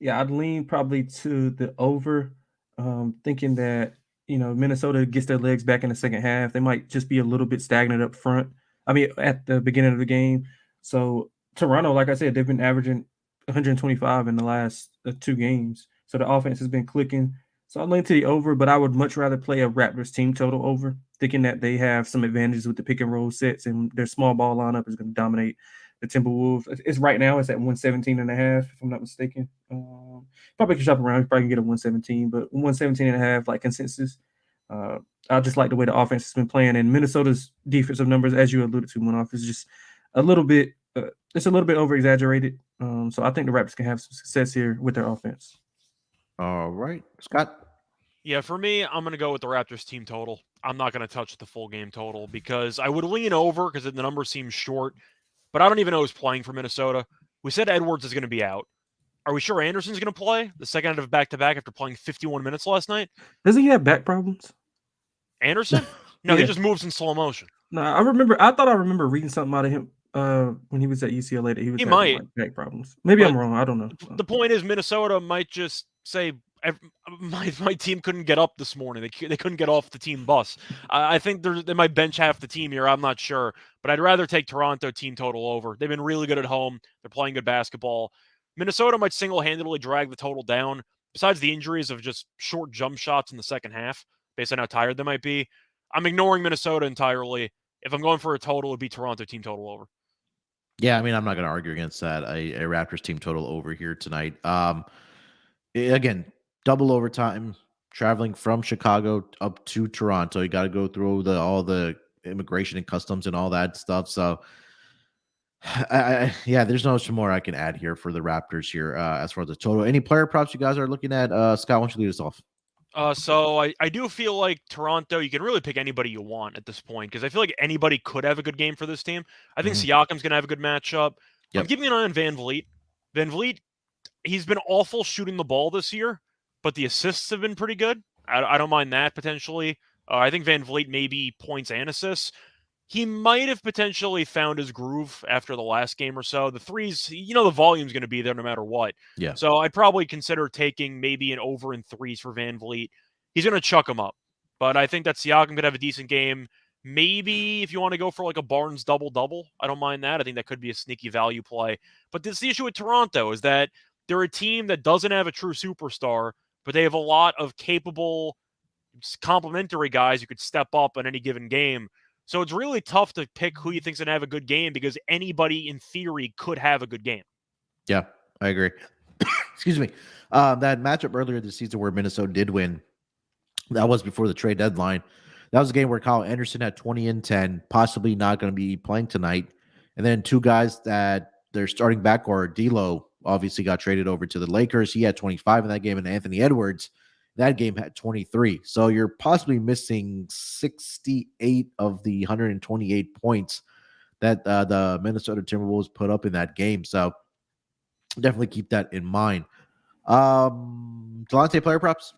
Yeah, I'd lean probably to the over, thinking that Minnesota gets their legs back in the second half. They might just be a little bit stagnant up front. I mean, at the beginning of the game. So Toronto, like I said, they've been averaging 125 in the last 2 games. So the offense has been clicking. So I'm leaning to the over, but I would much rather play a Raptors team total over, thinking that they have some advantages with the pick and roll sets and their small ball lineup is going to dominate the Timberwolves. It's right now it's at 117 and a half, if I'm not mistaken. Probably can shop around. You probably can get a 117, but 117 and a half, like consensus. I just like the way the offense has been playing, and Minnesota's defensive numbers, as you alluded to, Munaf, is just a little bit. It's a little bit over exaggerated. So I think the Raptors can have some success here with their offense. All right, Scott. Yeah, for me, I'm going to go with the Raptors team total. I'm not going to touch the full game total because I would lean over because the number seems short, but I don't even know who's playing for Minnesota. We said Edwards is going to be out. Are we sure Anderson's going to play the second out of back-to-back after playing 51 minutes last night? Doesn't he have back problems? Anderson? No, Yeah. he just moves in slow motion. No, I thought I remember reading something out of him when he was at UCLA that he was having like back problems. Maybe I'm wrong. I don't know. The point is Minnesota might just say, my team couldn't get up this morning. They couldn't get off the team bus. I think they might bench half the team here. I'm not sure. But I'd rather take Toronto team total over. They've been really good at home. They're playing good basketball. Minnesota might single-handedly drag the total down, besides the injuries of just short jump shots in the second half, based on how tired they might be. I'm ignoring Minnesota entirely. If I'm going for a total, it would be Toronto team total over. Yeah, I mean, I'm not going to argue against that. A Raptors team total over here tonight. Again, double overtime, traveling from Chicago up to Toronto. You got to go through all the immigration and customs and all that stuff. So, yeah, there's no much more I can add here for the Raptors here as far as the total. Any player props you guys are looking at? Scott, why don't you lead us off? So I do feel like Toronto, you can really pick anybody you want at this point because I feel like anybody could have a good game for this team. I think Siakam's going to have a good matchup. Yep. I'm keeping an eye on Van Vliet. Van Vliet, he's been awful shooting the ball this year, but the assists have been pretty good. I don't mind that potentially. I think Van Vliet maybe points and assists. He might have potentially found his groove after the last game or so. The threes, the volume's going to be there no matter what. Yeah. So I'd probably consider taking maybe an over in threes for Van Vliet. He's going to chuck them up. But I think that Siakam could have a decent game. Maybe if you want to go for like a Barnes double-double, I don't mind that. I think that could be a sneaky value play. But this is the issue with Toronto is that they're a team that doesn't have a true superstar, but they have a lot of capable, complementary guys who could step up in any given game. So it's really tough to pick who you think's going to have a good game because anybody in theory could have a good game. Yeah, I agree. Excuse me. That matchup earlier this season where Minnesota did win, that was before the trade deadline. That was a game where Kyle Anderson had 20 and 10, possibly not going to be playing tonight. And then two guys that their starting backcourt, D'Lo, obviously got traded over to the Lakers. He had 25 in that game, and Anthony Edwards, that game had 23. So you're possibly missing 68 of the 128 points that the Minnesota Timberwolves put up in that game. So definitely keep that in mind. Delonte, player props?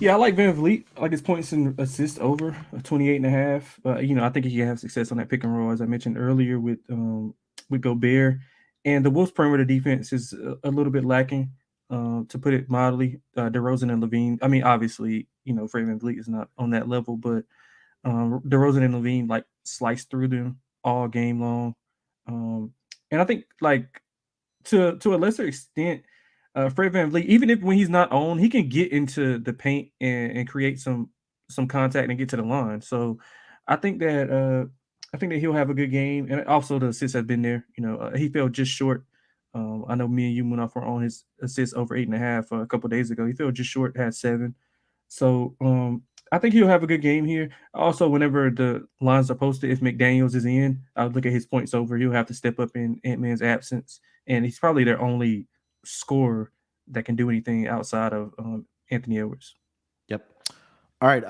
Yeah, I like Van Vliet. I like his points and assists over 28 and a half. I think he can have success on that pick and roll, as I mentioned earlier with Gobert. And the Wolves' perimeter defense is a little bit lacking. To put it mildly, DeRozan and Levine. I mean, obviously, Fred VanVleet is not on that level, but DeRozan and Levine like sliced through them all game long. And I think like to a lesser extent, Fred VanVleet, even if when he's not on, he can get into the paint and create some contact and get to the line. So I think that he'll have a good game, and also the assists have been there. He fell just short. I know me and you, Munaf, were on his assists over 8.5 a couple of days ago. He fell just short, had 7. So I think he'll have a good game here. Also, whenever the lines are posted, if McDaniels is in, I would look at his points over. He'll have to step up in Ant-Man's absence, and he's probably their only scorer that can do anything outside of Anthony Edwards. Yep. All right.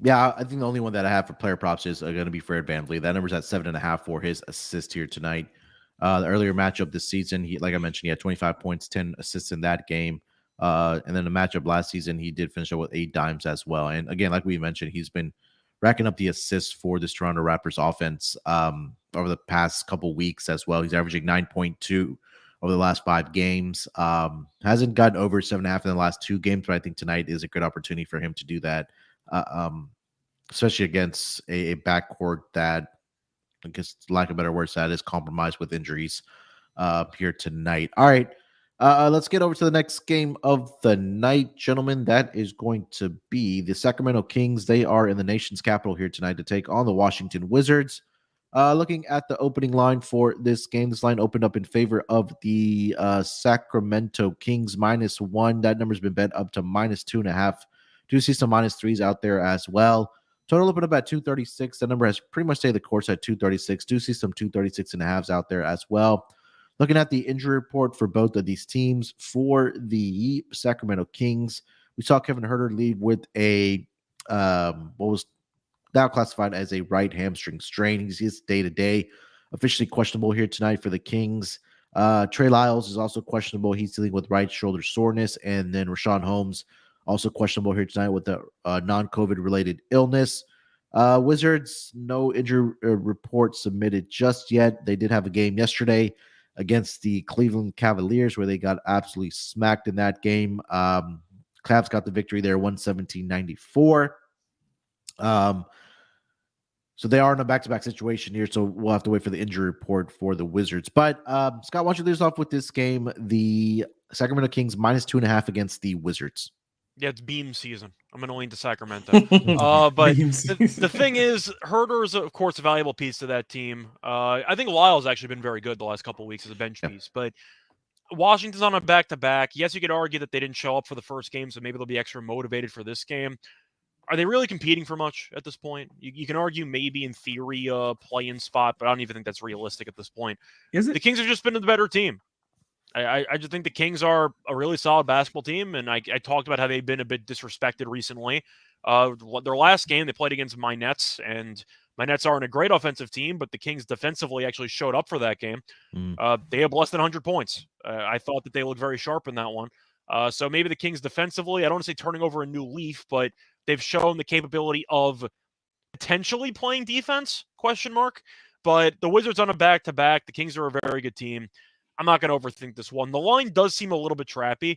Yeah, I think the only one that I have for player props is going to be Fred VanVleet. That number's at 7.5 for his assist here tonight. The earlier matchup this season, like I mentioned, he had 25 points, 10 assists in that game. And then the matchup last season, he did finish up with 8 dimes as well. And again, like we mentioned, he's been racking up the assists for this Toronto Raptors offense over the past couple weeks as well. He's averaging 9.2 over the last 5 games. Hasn't gotten over 7.5 in the last 2 games, but I think tonight is a good opportunity for him to do that, especially against a backcourt that I guess, lack of better words, that is compromised with injuries here tonight. All right. Let's get over to the next game of the night, gentlemen. That is going to be the Sacramento Kings. They are in the nation's capital here tonight to take on the Washington Wizards. Looking at the opening line for this game, this line opened up in favor of the Sacramento Kings -1. That number's been bet up to -2.5. Do see some -3s out there as well. Total opened up at 236. That number has pretty much stayed the course at 236. Do see some 236.5s out there as well. Looking at the injury report for both of these teams, for the Sacramento Kings, we saw Kevin Huerter lead with a what was now classified as a right hamstring strain. He's day-to-day, officially questionable here tonight for the Kings. Trey Lyles is also questionable. He's dealing with right shoulder soreness. And then Rashawn Holmes, also questionable here tonight with a non-COVID related illness. Wizards, no injury report submitted just yet. They did have a game yesterday against the Cleveland Cavaliers where they got absolutely smacked in that game. Cavs got the victory there, 117-94. So they are in a back-to-back situation here, so we'll have to wait for the injury report for the Wizards. But Scott, why don't you lead us off with this game? The Sacramento Kings -2.5 against the Wizards. Yeah, it's beam season. I'm going to lean to Sacramento. But the thing is, Huerter is, of course, a valuable piece to that team. I think Lyle's actually been very good the last couple of weeks as a bench piece. But Washington's on a back-to-back. Yes, you could argue that they didn't show up for the first game, so maybe they'll be extra motivated for this game. Are they really competing for much at this point? You can argue maybe in theory a play-in spot, but I don't even think that's realistic at this point. Is it? The Kings have just been the better team. I just think the Kings are a really solid basketball team, and I talked about how they've been a bit disrespected recently. Their last game, they played against my Nets, and my Nets aren't a great offensive team, but the Kings defensively actually showed up for that game. They have less than 100 points. I thought that they looked very sharp in that one. So maybe the Kings defensively, I don't want to say turning over a new leaf, but they've shown the capability of potentially playing defense, ? But the Wizards on a back-to-back, the Kings are a very good team. I'm not going to overthink this one. The line does seem a little bit trappy,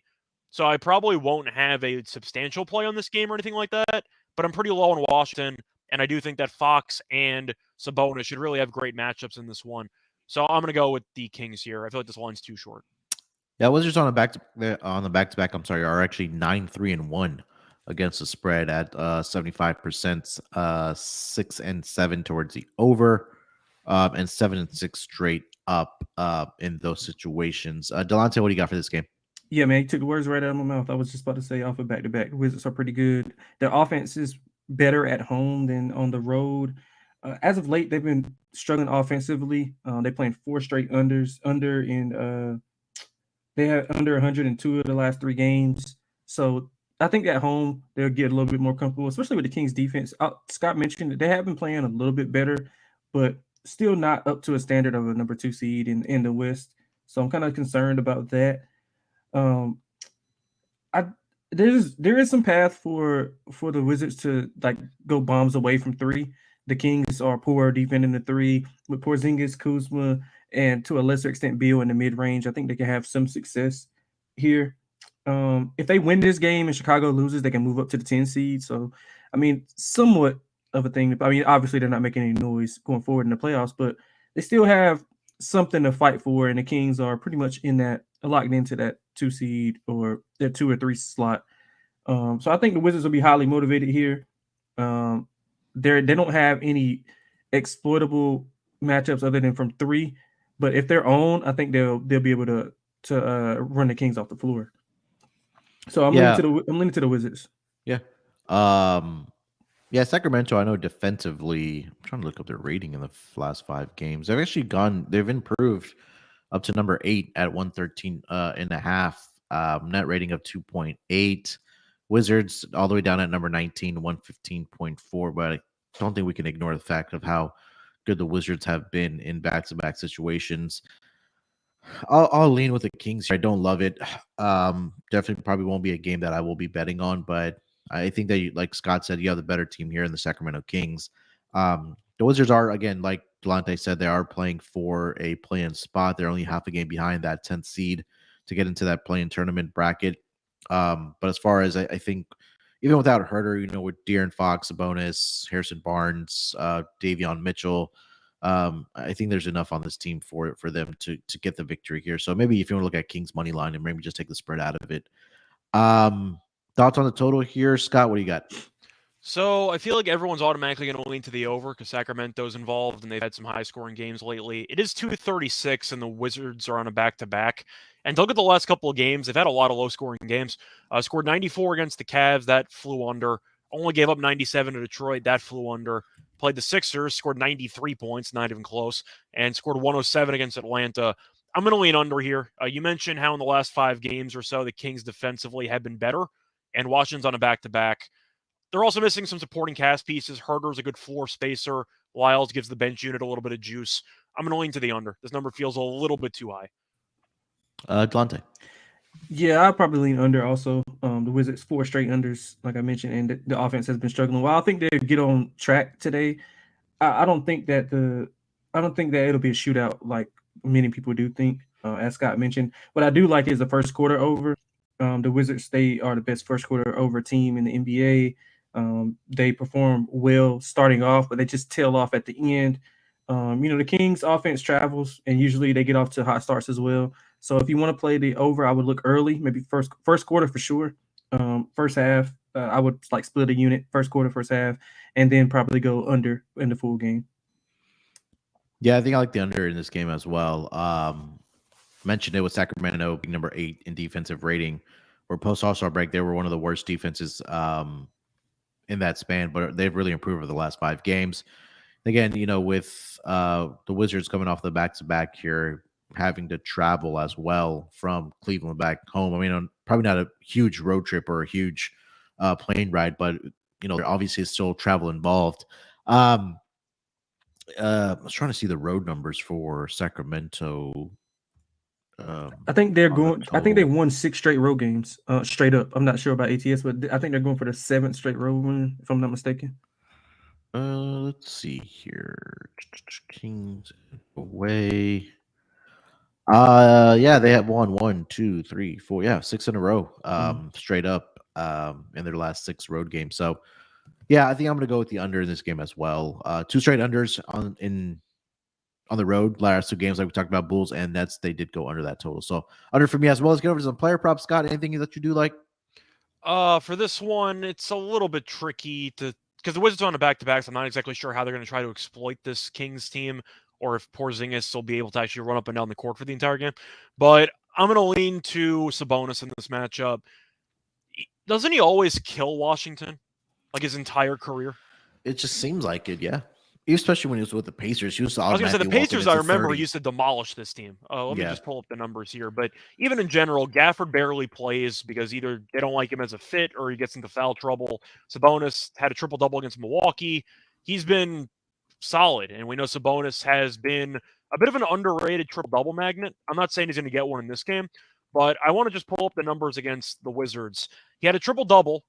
so I probably won't have a substantial play on this game or anything like that, but I'm pretty low on Washington, and I do think that Fox and Sabonis should really have great matchups in this one. So I'm going to go with the Kings here. I feel like this line's too short. Yeah, Wizards on the back-to-back, are actually 9-3-1 against the spread at 75%, 6-7 towards the over, and 7-6 straight up in those situations. Delonte, what do you got for this game? Yeah, man, you took the words right out of my mouth. I was just about to say off of back-to-back. The Wizards are pretty good. Their offense is better at home than on the road. As of late, they've been struggling offensively. They're playing 4 straight under, and they had under 102 of the last 3 games. So I think at home they'll get a little bit more comfortable, especially with the Kings defense. Scott mentioned that they have been playing a little bit better, but still not up to a standard of a number 2 seed in the West. So I'm kind of concerned about that. There is some path for the Wizards to like go bombs away from 3. The Kings are poor defending the 3 with Porzingis, Kuzma, and to a lesser extent Beal in the mid-range. I think they can have some success here. If they win this game and Chicago loses, they can move up to the 10 seed. So, I mean, somewhat of a thing. I mean, obviously they're not making any noise going forward in the playoffs, but they still have something to fight for, and the Kings are pretty much in that locked into that 2 seed or their 2 or 3 slot. So I think the Wizards will be highly motivated here. They don't have any exploitable matchups other than from 3, but if they're on, I think they'll be able to run the Kings off the floor. So I'm leaning to the Wizards. Yeah. Sacramento, I know defensively, I'm trying to look up their rating in the last 5 games. They've improved up to number 8 at 113.5, net rating of 2.8. Wizards all the way down at number 19, 115.4, but I don't think we can ignore the fact of how good the Wizards have been in back-to-back situations. I'll lean with the Kings here. I don't love it. Definitely probably won't be a game that I will be betting on, but I think that, like Scott said, you have the better team here in the Sacramento Kings. The Wizards are, again, like Delonte said, they are playing for a play-in spot. They're only half a game behind that 10th seed to get into that play-in tournament bracket. But as far as I think, even without Huerter, with De'Aaron Fox, Sabonis, Harrison Barnes, Davion Mitchell, I think there's enough on this team for them to get the victory here. So maybe if you want to look at Kings money line and maybe just take the spread out of it. Thoughts on the total here, Scott? What do you got? So I feel like everyone's automatically going to lean to the over because Sacramento's involved and they've had some high-scoring games lately. It is 236, and the Wizards are on a back-to-back. And look at the last couple of games; they've had a lot of low-scoring games. Scored 94 against the Cavs, that flew under. Only gave up 97 to Detroit, that flew under. Played the Sixers, scored 93 points, not even close, and scored 107 against Atlanta. I'm going to lean under here. You mentioned how in the last 5 games or so the Kings defensively have been better, and Washington's on a back-to-back. They're also missing some supporting cast pieces. Herter's a good floor spacer. Lyles gives the bench unit a little bit of juice. I'm going to lean to the under. This number feels a little bit too high. Delonte. Yeah, I'll probably lean under also. The Wizards 4 straight unders, like I mentioned, and the offense has been struggling. Well, I think they get on track today. I don't think that it'll be a shootout like many people do think. As Scott mentioned, what I do like is the first quarter over. The Wizards, they are the best first quarter over team in the NBA. They perform well starting off, but they just tail off at the end. The Kings offense travels, and usually they get off to hot starts as well. So if you want to play the over, I would look early, maybe first quarter for sure. First half, I would like split a unit, first quarter, first half, and then probably go under in the full game. Yeah, I think I like the under in this game as well. Mentioned it with Sacramento being number 8 in defensive rating, where post All-Star break they were one of the worst defenses in that span, but they've really improved over the last 5 games. Again, with the Wizards coming off the back-to-back here, having to travel as well from Cleveland back home. I mean, probably not a huge road trip or a huge plane ride, but there obviously is still travel involved. I was trying to see the road numbers for Sacramento. I think they're going. I think they won 6 straight road games, straight up. I'm not sure about ATS, but I think they're going for the 7th straight road win, if I'm not mistaken. Let's see here. Kings away. Yeah, they have won 1, 2, 3, 4. Yeah, 6 in a row. Straight up. In their last 6 road games. So, yeah, I think I'm going to go with the under in this game as well. 2 straight unders on the road. Last 2 games, like we talked about, Bulls and Nets, they did go under that total. So under for me as well. Let's get over to some player props. Scott, anything that you do like? For this one, it's a little bit tricky because the Wizards are on a back-to-back, so I'm not exactly sure how they're going to try to exploit this Kings team, or if Porzingis will be able to actually run up and down the court for the entire game. But I'm going to lean to Sabonis in this matchup. Doesn't he always kill Washington, like his entire career? It just seems like it, yeah. Especially when he was with the Pacers. He was I was going to say, the Pacers, I remember, used to demolish this team. Let me Yeah. just pull up the numbers here. But even in general, Gafford barely plays because either they don't like him as a fit or he gets into foul trouble. Sabonis had a triple-double against Milwaukee. He's been solid, and we know Sabonis has been a bit of an underrated triple-double magnet. I'm not saying he's going to get one in this game, but I want to just pull up the numbers against the Wizards. He had a triple-double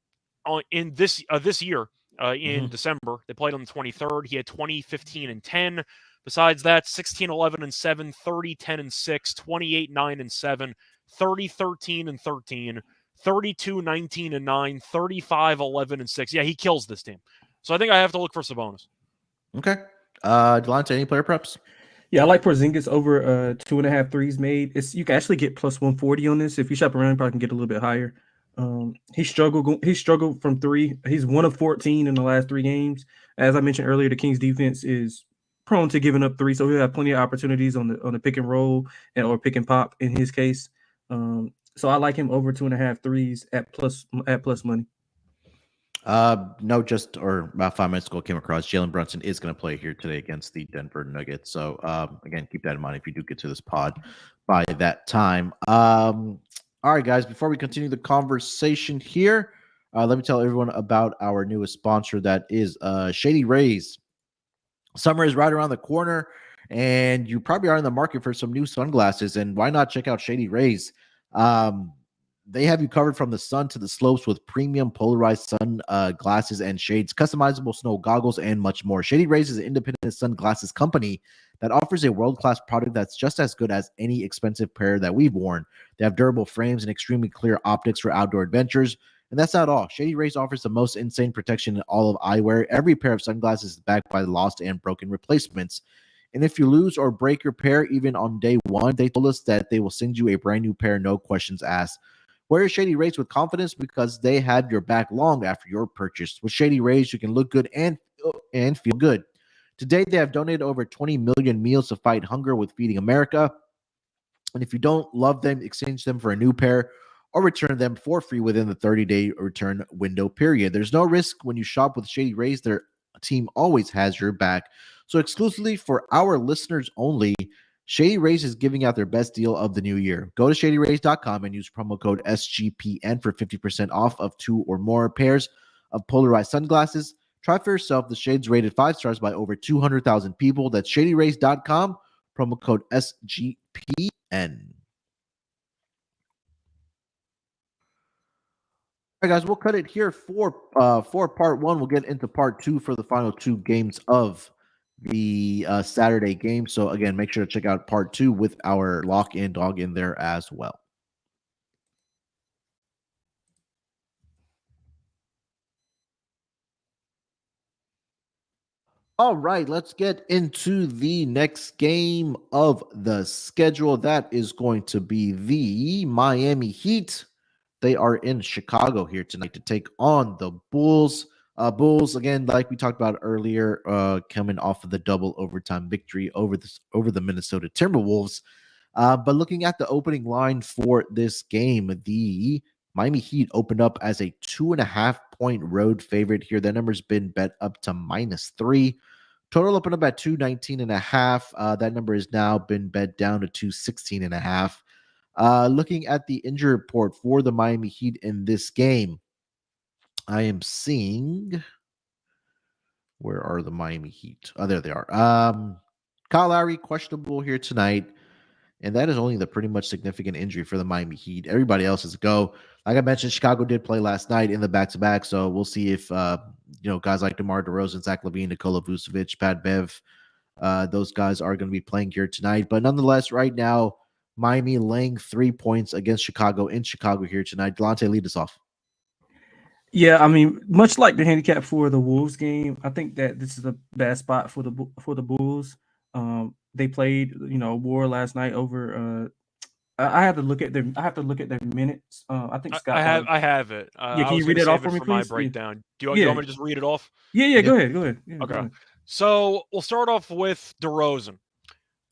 in this year. In December. They played on the 23rd. He had 20, 15, and 10. Besides that, 16, 11, and 7, 30, 10, and 6, 28, 9, and 7, 30, 13, and 13, 32, 19, and 9, 35, 11, and 6. Yeah, he kills this team. So I think I have to look for Sabonis. Okay. Delonte, any player props? Yeah, I like Porzingis over 2.5 threes made. You can actually get plus 140 on this. If you shop around, you probably can get a little bit higher. He struggled from 3. He's 1 of 14 in the last 3 games. As I mentioned earlier, the Kings defense is prone to giving up 3, so he'll have plenty of opportunities on the pick and roll or pick and pop in his case. So I like him over 2.5 threes at plus money. No, just or about 5 minutes ago, came across Jalen Brunson is going to play here today against the Denver Nuggets. So again, keep that in mind if you do get to this pod by that time. All right, guys, before we continue the conversation here, let me tell everyone about our newest sponsor, that is Shady Rays. Summer is right around the corner, and you probably are in the market for some new sunglasses, and why not check out Shady Rays? They have you covered from the sun to the slopes with premium polarized sun glasses and shades, customizable snow goggles, and much more. Shady Rays is an independent sunglasses company that offers a world-class product that's just as good as any expensive pair that we've worn. They have durable frames and extremely clear optics for outdoor adventures. And that's not all. Shady Rays offers the most insane protection in all of eyewear. Every pair of sunglasses is backed by lost and broken replacements. And if you lose or break your pair even on day one, they told us that they will send you a brand new pair, no questions asked. Wear Shady Rays with confidence because they had your back long after your purchase. With Shady Rays, you can look good and feel good. To date, they have donated over 20 million meals to fight hunger with Feeding America. And if you don't love them, exchange them for a new pair or return them for free within the 30-day return window period. There's no risk when you shop with Shady Rays. Their team always has your back. So exclusively for our listeners only, Shady Rays is giving out their best deal of the new year. Go to shadyrays.com and use promo code SGPN for 50% off of 2 or more pairs of polarized sunglasses. Try for yourself. The shades rated 5 stars by over 200,000 people. That's shadyrays.com, promo code SGPN. All right, guys, we'll cut it here for part one. We'll get into part two for the final 2 games of the Saturday game. So again, make sure to check out part 2 with our lock-in dog in there as well. All right, let's get into the next game of the schedule. That is going to be the Miami Heat. They are in Chicago here tonight to take on the Bulls. Bulls, again, like we talked about earlier, coming off of the double overtime victory over the Minnesota Timberwolves. But looking at the opening line for this game, the Miami Heat opened up as a 2.5-point road favorite here. That number's been bet up to -3. Total opened up at 219.5. That number has now been bet down to 216.5. Looking at the injury report for the Miami Heat in this game, I am seeing, where are the Miami Heat? Oh, there they are. Kyle Lowry questionable here tonight, and that is only the pretty much significant injury for the Miami Heat. Everybody else is a go. Like I mentioned, Chicago did play last night in the back-to-back, so we'll see if guys like DeMar DeRozan, Zach LaVine, Nikola Vucevic, Pat Bev, those guys are going to be playing here tonight. But nonetheless, right now, Miami laying 3 points against Chicago in Chicago here tonight. Delonte, lead us off. Yeah, I mean, much like the handicap for the Wolves game, I think that this is a bad spot for the Bulls. They played, war last night over. I have to look at their. I have to look at their minutes. I think Scott. I have it. Yeah, can I you was read going it to off save it for me, for my please? breakdown. Do you Yeah. want me to just read it off? Yeah. Go ahead. Yeah, Okay. go ahead. So we'll start off with DeRozan.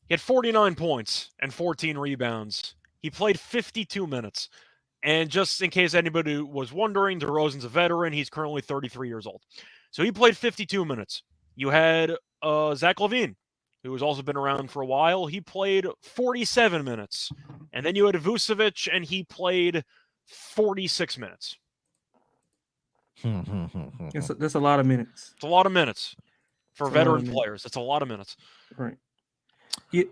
He had 49 points and 14 rebounds. He played 52 minutes. And just in case anybody was wondering, DeRozan's a veteran. He's currently 33 years old. So he played 52 minutes. You had Zach LaVine, who has also been around for a while. He played 47 minutes. And then you had Vucevic, and he played 46 minutes. That's a lot of minutes. It's a lot of minutes for veteran players. It's a lot of minutes. Right. Yeah.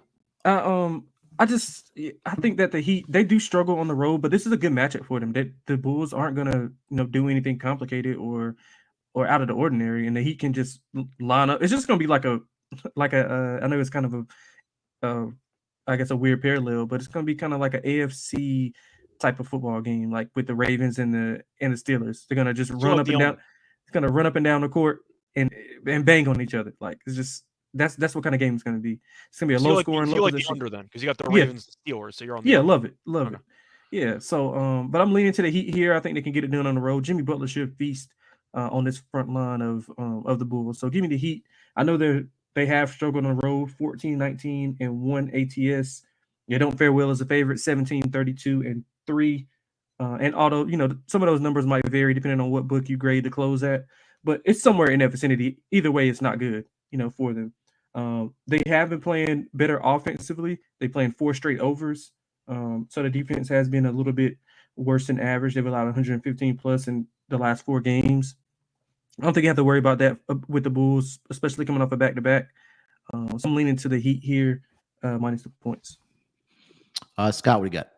I think that the Heat, they do struggle on the road, but this is a good matchup for them. That the Bulls aren't gonna do anything complicated or out of the ordinary, and the Heat can just line up. It's just gonna be like a I know it's kind of I guess a weird parallel, but it's gonna be kind of like an AFC type of football game, like with the Ravens and the Steelers. They're gonna just run up and down. It's gonna run up and down the court and bang on each other. Like it's just. That's what kind of game it's going to be. It's going to be a low scoring, low position. The under then, because you got the Ravens and Steelers, so you're on the under. Love it. Yeah, so but I'm leaning to the Heat here. I think they can get it done on the road. Jimmy Butler should feast on this front line of the Bulls. So give me the Heat. I know they have struggled on the road, 14-19 and 1 ATS. They don't fare well as a favorite, 17-32 and 3. And although some of those numbers might vary depending on what book you grade the close at, but it's somewhere in that vicinity. Either way, it's not good, for them. They have been playing better offensively. They playing 4 straight overs. So the defense has been a little bit worse than average. They've allowed 115 plus in the last 4 games. I don't think you have to worry about that with the Bulls, especially coming off a back-to-back. So I'm leaning to the Heat here, minus the points. Scott, what do you got?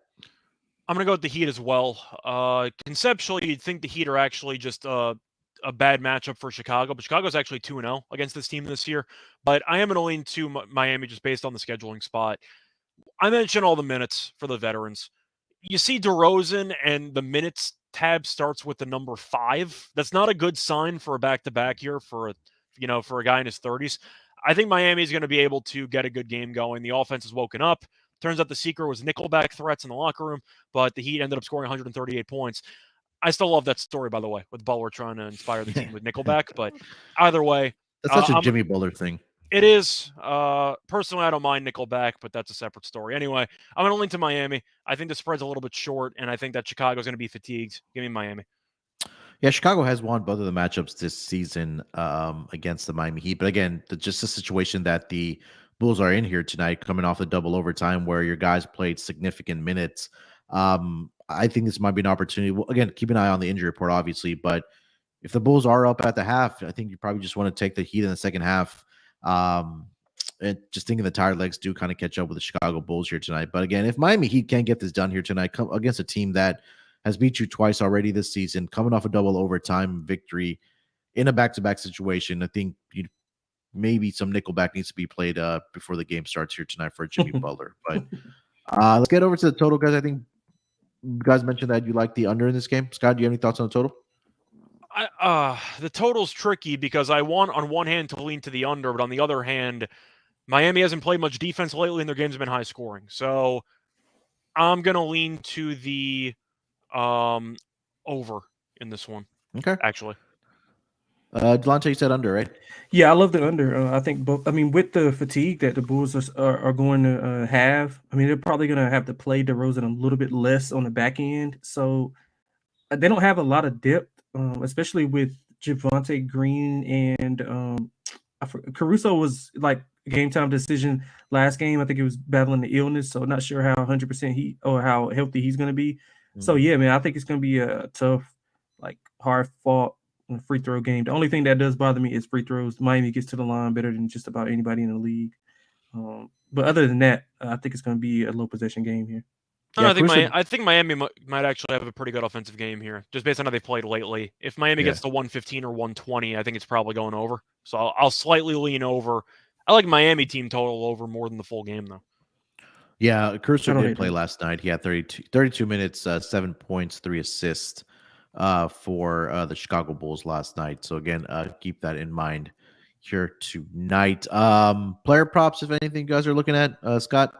I'm going to go with the Heat as well. Conceptually, you'd think the Heat are actually just a bad matchup for Chicago, but Chicago's actually 2-0 against this team this year. But I am going to lean to Miami just based on the scheduling spot. I mentioned all the minutes for the veterans. You see DeRozan and the minutes tab starts with the number 5. That's not a good sign for a back-to-back here for a guy in his 30s. I think Miami is going to be able to get a good game going. The offense has woken up. Turns out the secret was nickelback threats in the locker room, but the Heat ended up scoring 138 points. I still love that story, by the way, with Butler trying to inspire the team with nickelback. But either way, That's such a Jimmy Butler thing. it is. Personally, I don't mind nickelback, but that's a separate story. Anyway, I'm going to lean to Miami. I think the spread's a little bit short, and I think that Chicago's going to be fatigued. Give me Miami. Yeah, Chicago has won both of the matchups this season against the Miami Heat. But again, just the situation that the Bulls are in here tonight, coming off the double overtime where your guys played significant minutes. I think this might be an opportunity. Well, again, keep an eye on the injury report, obviously. But if the Bulls are up at the half, I think you probably just want to take the Heat in the second half. And just thinking the tired legs do kind of catch up with the Chicago Bulls here tonight. But again, if Miami Heat can't get this done here tonight, come against a team that has beat you twice already this season, coming off a double overtime victory in a back-to-back situation, I think maybe some nickelback needs to be played before the game starts here tonight for Jimmy Butler. But let's get over to the total, guys. I think you guys mentioned that you like the under in this game. Scott, do you have any thoughts on the total? The total's tricky because I want on one hand to lean to the under, but on the other hand, Miami hasn't played much defense lately, and their games have been high scoring. So I'm gonna lean to the over in this one. Okay. Actually. Delonte, you said under, right? Yeah, I love the under. I think both. I mean, with the fatigue that the Bulls are going to have, I mean, they're probably going to have to play DeRozan a little bit less on the back end. So they don't have a lot of depth, especially with Javonte Green and Caruso was like a game time decision last game. I think he was battling the illness, so not sure how 100% he or how healthy he's going to be. So yeah, man, I think it's going to be a tough, like hard fought free throw game. The only thing that does bother me is free throws. Miami gets to the line better than just about anybody in the league. But other than that, I think it's going to be a low possession game here. Yeah, I think Miami might actually have a pretty good offensive game here, just based on how they played lately. If Miami gets to 115 or 120, I think it's probably going over. So I'll slightly lean over. I like Miami team total over more than the full game, though. Yeah, Caruso did play last night. He had 32 minutes, 7 points, 3 assists for the Chicago Bulls last night. So again, keep that in mind here tonight. Player props, if anything, you guys are looking at, Scott?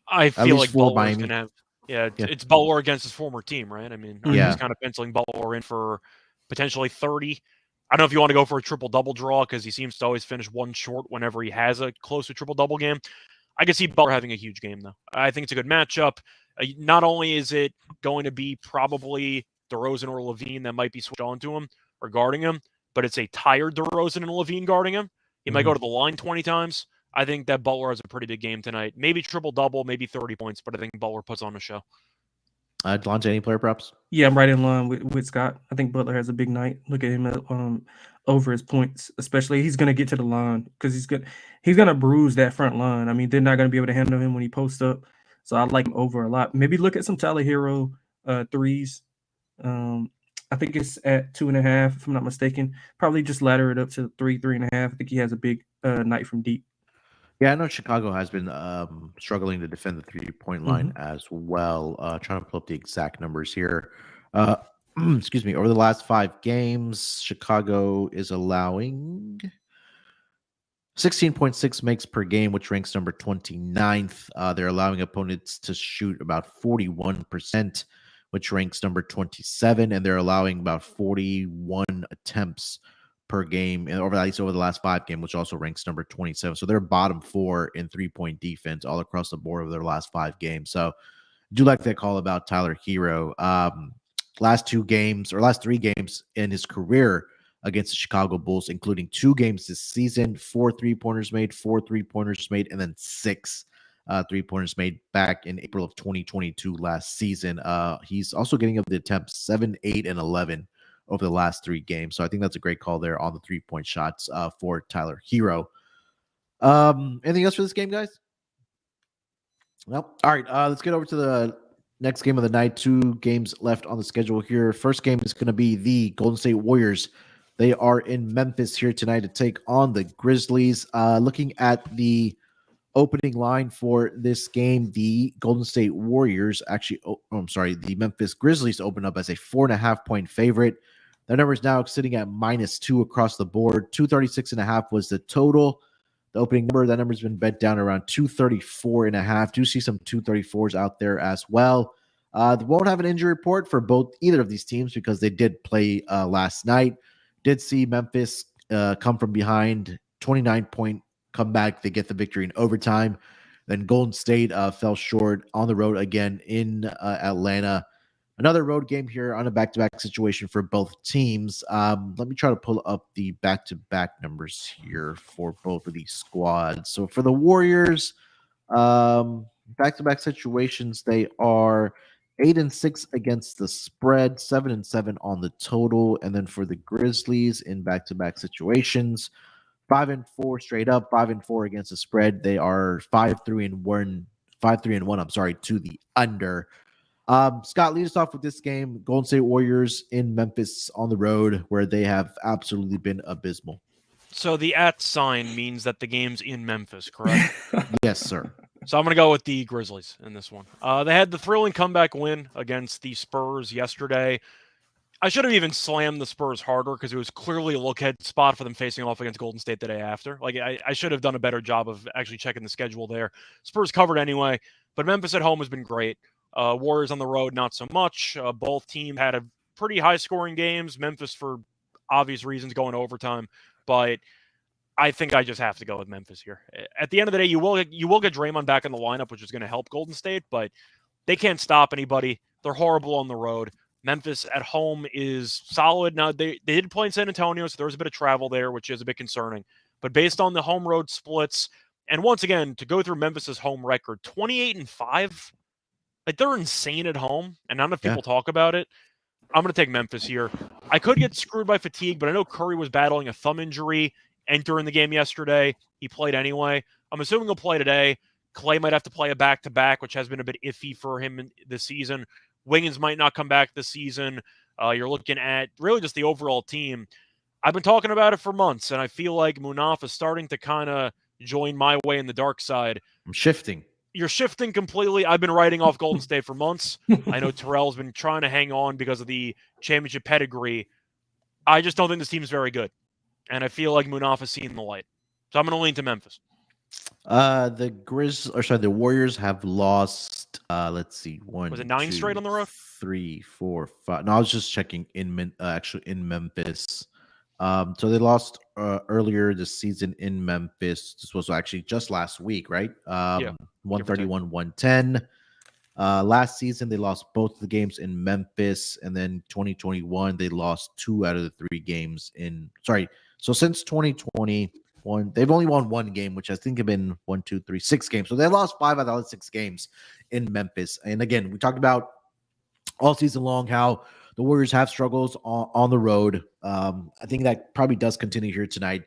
I feel like Butler's going to have. Yeah, it's Butler against his former team, right? I mean, I'm just kind of penciling Butler in for potentially 30. I don't know if you want to go for a triple-double draw because he seems to always finish one short whenever he has a close to triple-double game. I can see Butler having a huge game, though. I think it's a good matchup. Not only is it going to be probably DeRozan or Levine that might be switched on to him or guarding him, but it's a tired DeRozan and Levine guarding him. He might go to the line 20 times. I think that Butler has a pretty big game tonight. Maybe triple-double, maybe 30 points, but I think Butler puts on a show. Delonte, any player props? Yeah, I'm right in line with Scott. I think Butler has a big night. Look at him over his points, especially. He's going to get to the line because he's going to bruise that front line. I mean, they're not going to be able to handle him when he posts up. So I like him over a lot. Maybe look at some Tyler Hero threes. I think it's at 2.5, if I'm not mistaken. Probably just ladder it up to 3.5. I think he has a big night from deep. Yeah, I know Chicago has been struggling to defend the three-point line as well. Trying to pull up the exact numbers here. Excuse me. Over the last 5 games, Chicago is allowing 16.6 makes per game, which ranks number 29th. They're allowing opponents to shoot about 41%, which ranks number 27, and they're allowing about 41 attempts per game, and at least over the last 5 games, which also ranks number 27. So they're bottom 4 in 3-point defense all across the board over their last 5 games. So I do like that call about Tyler Hero. Last 3 games in his career against the Chicago Bulls, including 2 games this season, 4 3-pointers made, 4 3-pointers made, and then 6 3-pointers made back in April of 2022 last season. He's also getting up the attempts 7, 8, and 11 over the last 3 games. So I think that's a great call there on the 3-point shots for Tyler Hero. Anything else for this game, guys? Well, all right. Let's get over to the next game of the night. 2 games left on the schedule here. First game is going to be the Golden State Warriors. They are in Memphis here tonight to take on the Grizzlies. Looking at the opening line for this game, the Golden State Warriors the Memphis Grizzlies open up as a 4.5-point favorite. That number is now sitting at -2 across the board. 236.5 was the total. The opening number, that number's been bet down around 234.5. Do see some 234s out there as well. They won't have an injury report for either of these teams because they did play last night. Did see Memphis come from behind, 29-point comeback. They get the victory in overtime. Then Golden State fell short on the road again in Atlanta. Another road game here on a back-to-back situation for both teams. Let me try to pull up the back-to-back numbers here for both of these squads. So for the Warriors, back-to-back situations, they are 8-6 against the spread, 7-7 on the total. And then for the Grizzlies in back-to-back situations, 5-4 straight up, 5-4 against the spread. They are 5-3-1, to the under. Scott, lead us off with this game. Golden State Warriors in Memphis on the road, where they have absolutely been abysmal. So the @ sign means that the game's in Memphis, correct? Yes, sir. So I'm going to go with the Grizzlies in this one. They had the thrilling comeback win against the Spurs yesterday. I should have even slammed the Spurs harder because it was clearly a look-ahead spot for them facing off against Golden State the day after. Like I should have done a better job of actually checking the schedule there. Spurs covered anyway, but Memphis at home has been great. Warriors on the road, not so much. Both teams had a pretty high-scoring games. Memphis, for obvious reasons, going to overtime. But I think I just have to go with Memphis here. At the end of the day, you will get Draymond back in the lineup, which is going to help Golden State, but they can't stop anybody. They're horrible on the road. Memphis at home is solid. Now, they did play in San Antonio, so there was a bit of travel there, which is a bit concerning. But based on the home-road splits, and once again, to go through Memphis's home record, 28-5, like they're insane at home, and not enough people talk about it. I'm going to take Memphis here. I could get screwed by fatigue, but I know Curry was battling a thumb injury entering the game yesterday. He played anyway. I'm assuming he'll play today. Clay might have to play a back-to-back, which has been a bit iffy for him this season. Wiggins might not come back this season. You're looking at really just the overall team. I've been talking about it for months, and I feel like Munaf is starting to kind of join my way in the dark side. I'm shifting. You're shifting completely. I've been writing off Golden State for months. I know Terrell's been trying to hang on because of the championship pedigree. I just don't think this team's very good. And I feel like Munaf has seen the light. So I'm going to lean to Memphis. The Warriors have lost, let's see, Was it 9 straight on the road? 3, 4, 5. No, I was just checking in Memphis. So they lost earlier this season in Memphis. This was actually just last week, right? 131-110. Last season, they lost both the games in Memphis, and then 2021, they lost 2 out of the 3 games So since 2021, they've only won 1 game, which I think have been 6 games. So they lost 5 out of the other 6 games in Memphis. And again, we talked about all season long how the Warriors have struggles on the road. I think that probably does continue here tonight.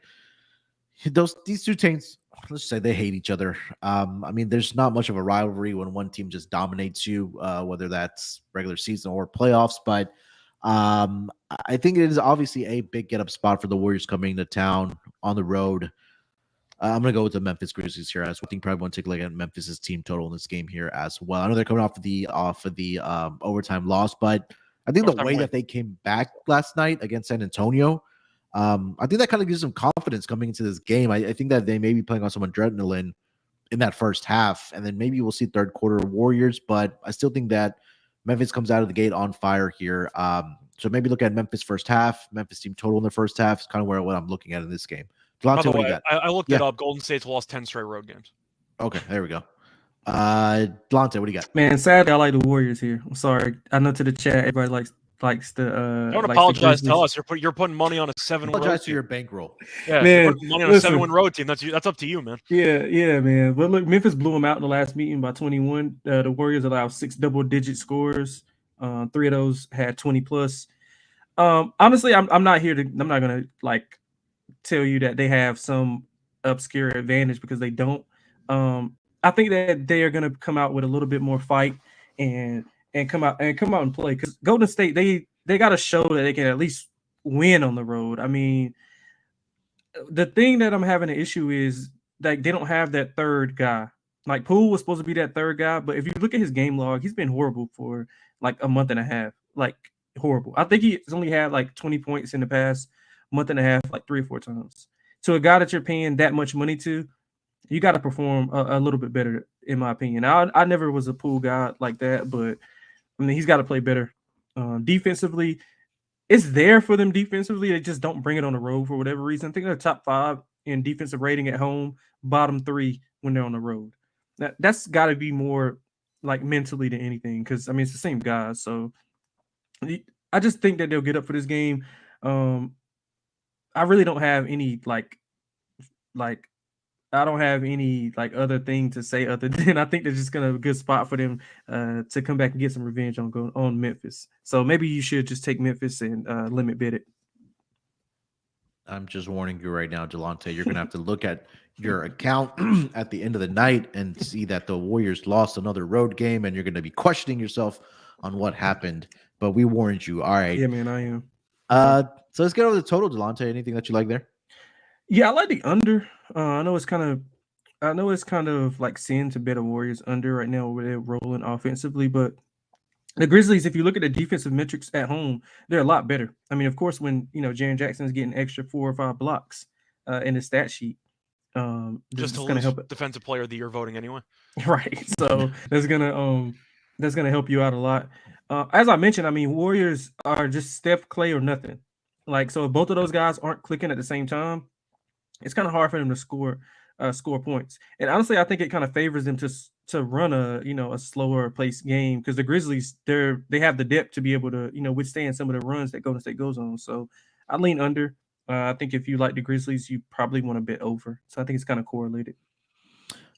These two teams, let's just say they hate each other. I mean, there's not much of a rivalry when one team just dominates you, whether that's regular season or playoffs. But I think it is obviously a big get-up spot for the Warriors coming to town on the road. I'm going to go with the Memphis Grizzlies here. I think probably want to take a look at Memphis's team total in this game here as well. I know they're coming off of the overtime loss, but I think the way that they came back last night against San Antonio, I think that kind of gives them confidence coming into this game. I think that they may be playing on some adrenaline in that first half, and then maybe we'll see third quarter Warriors, but I still think that Memphis comes out of the gate on fire here. So maybe look at Memphis first half, Memphis team total in the first half is kind of what I'm looking at in this game. Delonte, By the what way, do you got? I looked it up. Golden State's lost 10 straight road games. Okay, there we go. Delonte, what do you got? Man, sadly, I like the Warriors here. I'm sorry. I know to the chat, everybody likes the. Don't apologize to us. You're putting money on a 7-win road team. Apologize to your bankroll. Yeah, man, you're putting money on a 7-win road team. That's up to you, man. Yeah, man. But look, Memphis blew them out in the last meeting by 21. The Warriors allowed 6 double-digit scores. 3 of those had 20 plus. Honestly, I'm not gonna tell you that they have some obscure advantage because they don't. I think that they are gonna come out with a little bit more fight and come out and play, because Golden State, they got to show that they can at least win on the road. I mean, the thing that I'm having an issue is like they don't have that third guy. Like Poole was supposed to be that third guy, but if you look at his game log, he's been horrible for like a month and a half. Like horrible. I think he's only had like 20 points in the past month and a half, like 3 or 4 times. To a guy that you're paying that much money to, you got to perform a little bit better, in my opinion. I never was a pool guy like that, but I mean, he's got to play better. Defensively, it's there for them defensively. They just don't bring it on the road for whatever reason. I think they're top 5 in defensive rating at home, bottom 3 when they're on the road. That's got to be more like mentally than anything, because I mean it's the same guys. So I just think that they'll get up for this game. I really don't have any like I don't have any like other thing to say other than I think they're just gonna be a good spot for them to come back and get some revenge on Memphis. So maybe you should just take Memphis and limit bid it. I'm just warning you right now, Delonte. You're gonna have to look at your account at the end of the night and see that the Warriors lost another road game, and you're gonna be questioning yourself on what happened. But we warned you. All right. Yeah, man, I am. So let's get over the total, Delonte. Anything that you like there? Yeah, I like the under. I know it's kind of like sin to bet a Warriors under right now where they're rolling offensively, but the Grizzlies, if you look at the defensive metrics at home, they're a lot better. I mean, of course, when Jaren Jackson is getting extra 4 or 5 blocks in the stat sheet, Just to going to lose help it. Defensive Player of the Year voting anyway. Right. So that's gonna help you out a lot. As I mentioned, I mean, Warriors are just Steph, Clay, or nothing. Like, so if both of those guys aren't clicking at the same time, it's kind of hard for them to score points. And honestly, I think it kind of favors them to run a slower paced game, because the Grizzlies, they have the depth to be able to withstand some of the runs that Golden State goes on. So I lean under. I think if you like the Grizzlies, you probably want to bet over. So I think it's kind of correlated.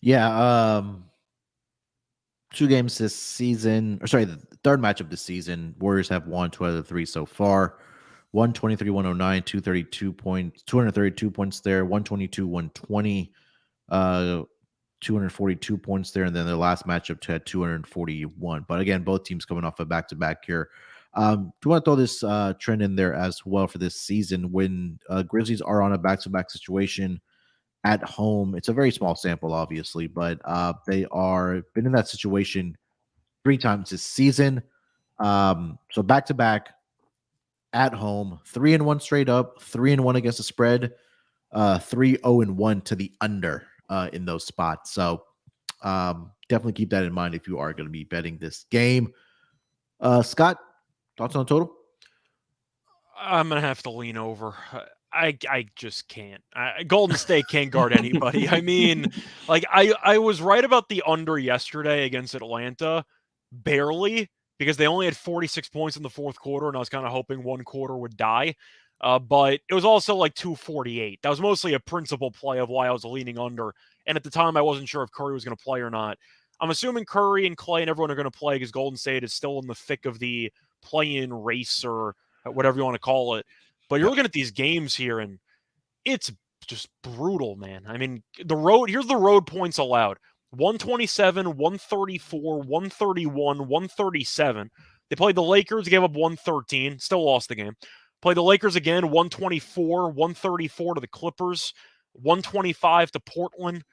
Yeah. 2 games this season, or sorry, the third matchup this season. Warriors have won 2 out of the 3 so far. 123-109, 232 points there, 122-120, 242 points there, and then their last matchup had 241. But again, both teams coming off a back-to-back here. Do you want to throw this trend in there as well for this season? When Grizzlies are on a back-to-back situation at home, it's a very small sample, obviously, but they are been in that situation 3 times this season. So back-to-back at home, 3-1 straight up, 3-1 against the spread, 3-0-1 to the under in those spots. So definitely keep that in mind if you are going to be betting this game. Scott, thoughts on the total? I'm gonna have to lean over. I just can't. Golden State can't guard anybody. I mean, like I was right about the under yesterday against Atlanta, barely, because they only had 46 points in the fourth quarter, and I was kind of hoping one quarter would die. But it was also like 248. That was mostly a principal play of why I was leaning under. And at the time, I wasn't sure if Curry was going to play or not. I'm assuming Curry and Clay and everyone are going to play because Golden State is still in the thick of the play-in race, or whatever you want to call it. But you're looking at these games here, and it's just brutal, man. I mean, here's the road points allowed. 127, 134, 131, 137. They played the Lakers, gave up 113, still lost the game. Played the Lakers again, 124, 134 to the Clippers, 125 to Portland,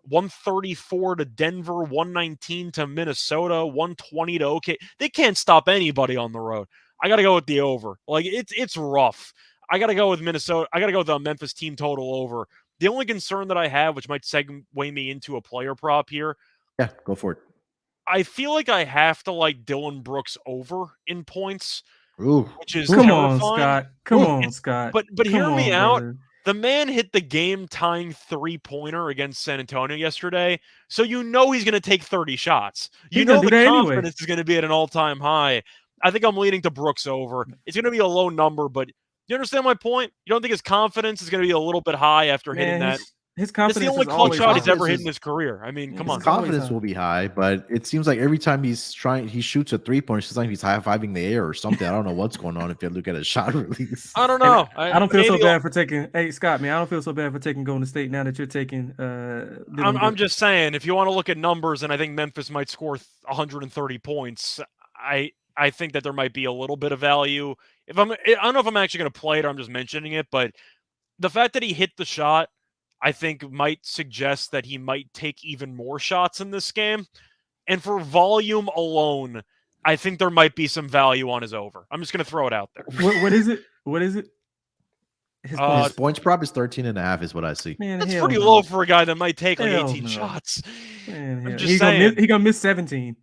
134 to Denver, 119 to Minnesota, 120 to OK. They can't stop anybody on the road. I got to go with the over. Like, it's rough. I got to go with Minnesota. I got to go with the Memphis team total over. The only concern that I have, which might segue me into a player prop here. Yeah, go for it. I feel like I have to like Dylan Brooks over in points. Ooh. Which is Come terrifying. on, Scott. Come on, Scott. But hear me out. Brother. The man hit the game-tying three-pointer against San Antonio yesterday, so you know he's going to take 30 shots. You know the confidence is going to be at an all-time high. I think I'm leaning to Brooks over. It's going to be a low number, but you understand my point? You don't think his confidence is going to be a little bit high after hitting that? His confidence is the only clutch shot he's ever hit in his career. I mean, come on. His confidence will be high, but it seems like every time he shoots a 3-pointer, it's like he's high-fiving the air or something. I don't know what's going on if you look at his shot release. I don't know. I don't feel so bad for taking. Hey, Scott, man, I don't feel so bad for taking Golden State now that you're taking. I'm just saying, if you want to look at numbers, and I think Memphis might score 130 points, I think that there might be a little bit of value. I don't know if I'm actually going to play it or I'm just mentioning it, but the fact that he hit the shot, I think might suggest that he might take even more shots in this game. And for volume alone, I think there might be some value on his over. I'm just going to throw it out there. What is it? What is it? His His points prop is 13.5 is what I see. Man, That's hell pretty no. low for a guy that might take like Hell 18 no. shots. Man, I'm hell. just saying. He gonna miss 17.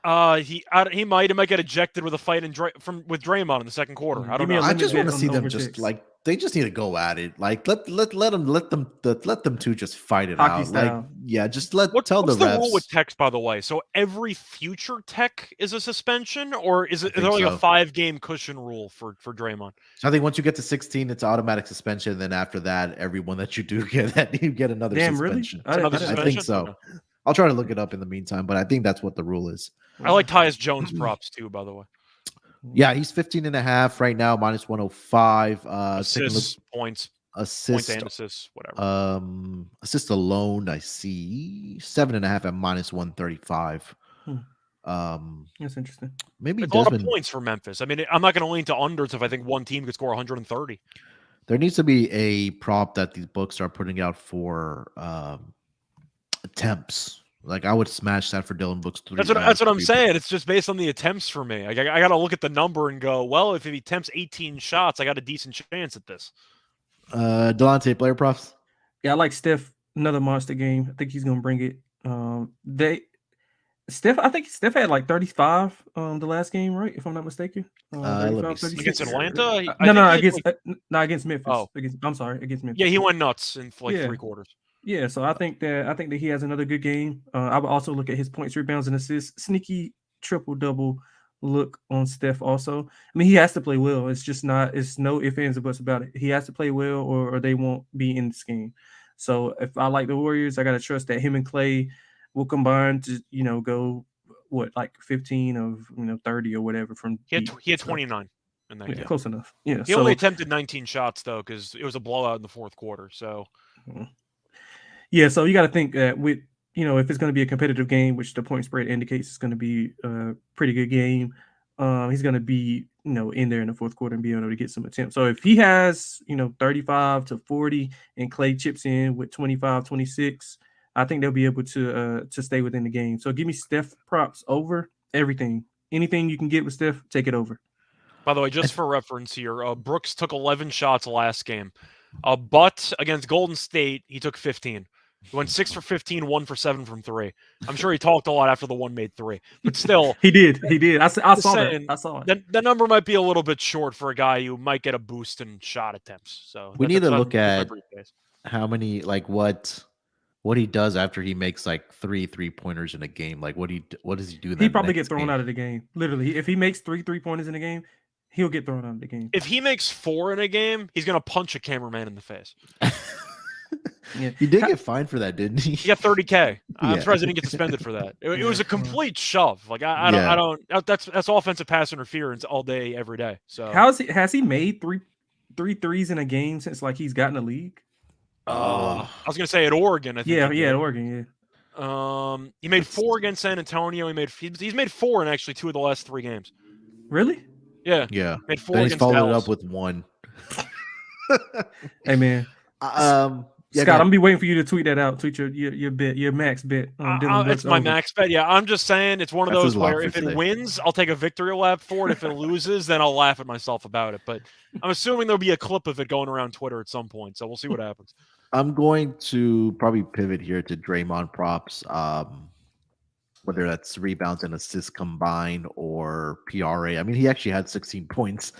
He might get ejected with a fight with Draymond in the second quarter. I don't Give me know. a I limit just want to bet see on them over just ticks. like they just need to go at it. Like let them two just fight it Hockey out. style. Like yeah, just tell What's the the refs. rule with techs, by the way? So every future tech is a suspension, or is there think like a so. 5-game cushion rule for Draymond? So I think once you get to 16, it's automatic suspension. And then after that, everyone that you do get, you get another Damn, really? suspension. Another I didn't- I think suspension? so. I'll try to look it up in the meantime, but I think that's what the rule is. I like Tyus Jones props too, by the way. Yeah, he's 15.5 right now, minus 105. Taking a look, Assists, points assist, and assists, whatever. assist alone, I see 7.5 at minus 135. That's interesting. Maybe It's a lot of Desmond. points for Memphis. I mean, I'm not going to lean to unders if I think one team could score 130. There needs to be a prop that these books are putting out for attempts. Like I would smash that for Dylan Brooks. That's what I'm saying. It's just based on the attempts for me. I got to look at the number and go, well, if he attempts 18 shots, I got a decent chance at this. Delonte, player props. Yeah, I like Steph. Another monster game. I think he's gonna bring it. I think Steph had like 35 the last game, right? If I'm not mistaken. 35, 36. Against Atlanta? Against Memphis. Oh. Against Memphis. Yeah, he went nuts in like 3 quarters. Yeah, so I think that he has another good game. I would also look at his points, rebounds, and assists. Sneaky triple-double look on Steph also. I mean, he has to play well. It's no ifs, ands, or buts about it. He has to play well or they won't be in this game. So if I like the Warriors, I got to trust that him and Clay will combine to, go like 15 of 30 or whatever from He had 29 in that game. Close enough. Yeah. He only attempted 19 shots though, because it was a blowout in the fourth quarter. So yeah, so you got to think that with if it's going to be a competitive game, which the point spread indicates it's going to be a pretty good game, he's going to be in there in the fourth quarter and be able to get some attempts. So if he has 35 to 40 and Clay chips in with 25, 26, I think they'll be able to stay within the game. So give me Steph props over everything. Anything you can get with Steph, take it over. By the way, just for reference here, Brooks took 11 shots last game. But against Golden State, he took 15. He went 6 for 15, 1 for 7 from 3. I'm sure he talked a lot after the one made 3, but still, he did. I saw that. I saw it. That number might be a little bit short for a guy who might get a boost in shot attempts. So we need to look at how many what he does after he makes like 3 3-pointers in a game. Like what does he do? He probably get thrown out of the game. Literally, if he makes 3 3-pointers in a game, he'll get thrown out of the game. If he makes 4 in a game, he's gonna punch a cameraman in the face. Yeah. He did get fined for that, didn't he? He got 30K. I'm surprised he didn't get suspended for that. It was a complete shove. Like I don't. That's offensive pass interference all day, every day. So has he made three threes in a game since like he's gotten the league? I was gonna say at Oregon. I think at Oregon. Yeah. He made 4 against San Antonio. He's made 4 in actually 2 of the last 3 games. Really? Yeah. Yeah. Made 4 then against he's followed Dallas. it up with 1. Hey man. Yeah, Scott, I'm gonna be waiting for you to tweet that out. Tweet your bet, your max bet. It's my max bet. Yeah, I'm just saying it's one of those where if it wins, I'll take a victory lap for it. If it loses, then I'll laugh at myself about it. But I'm assuming there'll be a clip of it going around Twitter at some point. So we'll see what happens. I'm going to probably pivot here to Draymond props. Whether that's rebounds and assists combined or PRA. I mean, he actually had 16 points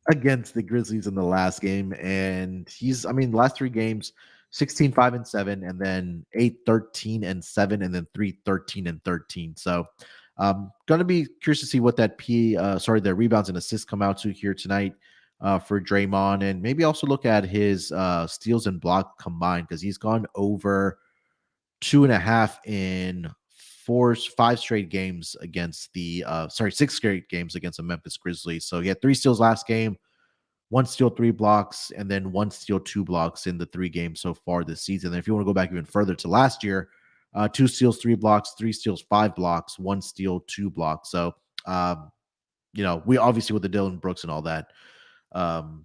against the Grizzlies in the last game. And the last 3 games, 16, 5, and 7, and then 8, 13, and 7, and then 3, 13, and 13. So going to be curious to see what that the rebounds and assists come out to here tonight for Draymond, and maybe also look at his steals and block combined, because he's gone over 2.5 in 5 straight games against 6 straight games against the Memphis Grizzlies. So he had 3 steals last game, 1 steal, 3 blocks, and then 1 steal, 2 blocks in the 3 games so far this season. And if you want to go back even further to last year, 2 steals, 3 blocks, 3 steals, 5 blocks, 1 steal, 2 blocks. So, we obviously with the Dylan Brooks and all that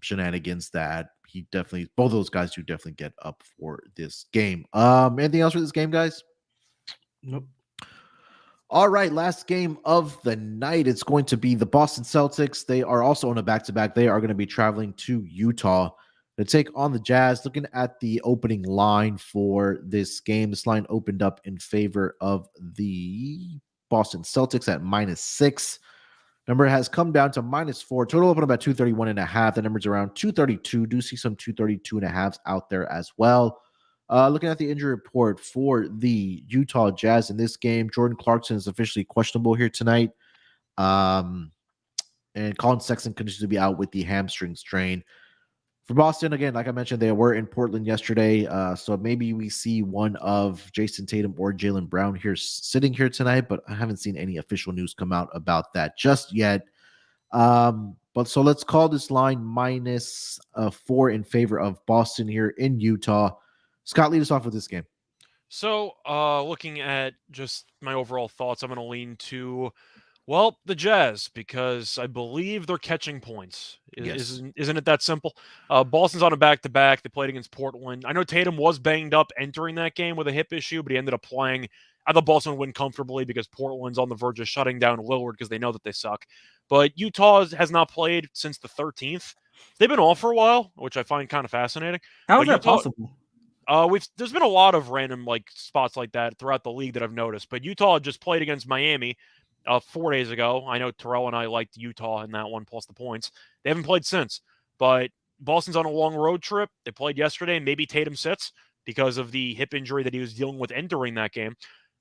shenanigans that both of those guys do definitely get up for this game. Anything else for this game, guys? Nope. All right, last game of the night. It's going to be the Boston Celtics. They are also on a back-to-back. They are going to be traveling to Utah to take on the Jazz. Looking at the opening line for this game, this line opened up in favor of the Boston Celtics at -6. Number has come down to -4. Total open about 231.5. The number's around 232. Do see some 232.5s out there as well. Looking at the injury report for the Utah Jazz in this game, Jordan Clarkson is officially questionable here tonight. And Colin Sexton continues to be out with the hamstring strain. For Boston, again, like I mentioned, they were in Portland yesterday. So maybe we see one of Jason Tatum or Jaylen Brown here sitting here tonight, but I haven't seen any official news come out about that just yet. But so let's call this line -4 in favor of Boston here in Utah. Scott, lead us off with this game. So, looking at just my overall thoughts, I'm going to lean to, well, the Jazz, because I believe they're catching points. Yes. Isn't it that simple? Boston's on a back-to-back. They played against Portland. I know Tatum was banged up entering that game with a hip issue, but he ended up playing. I thought Boston would win comfortably because Portland's on the verge of shutting down Lillard because they know that they suck. But Utah has not played since the 13th. They've been off for a while, which I find kind of fascinating. How is But that Utah, possible? there's been a lot of random spots like that throughout the league that I've noticed. But Utah just played against Miami 4 days ago. I know Terrell and I liked Utah in that one plus the points. They haven't played since. But Boston's on a long road trip. They played yesterday. Maybe Tatum sits because of the hip injury that he was dealing with entering that game.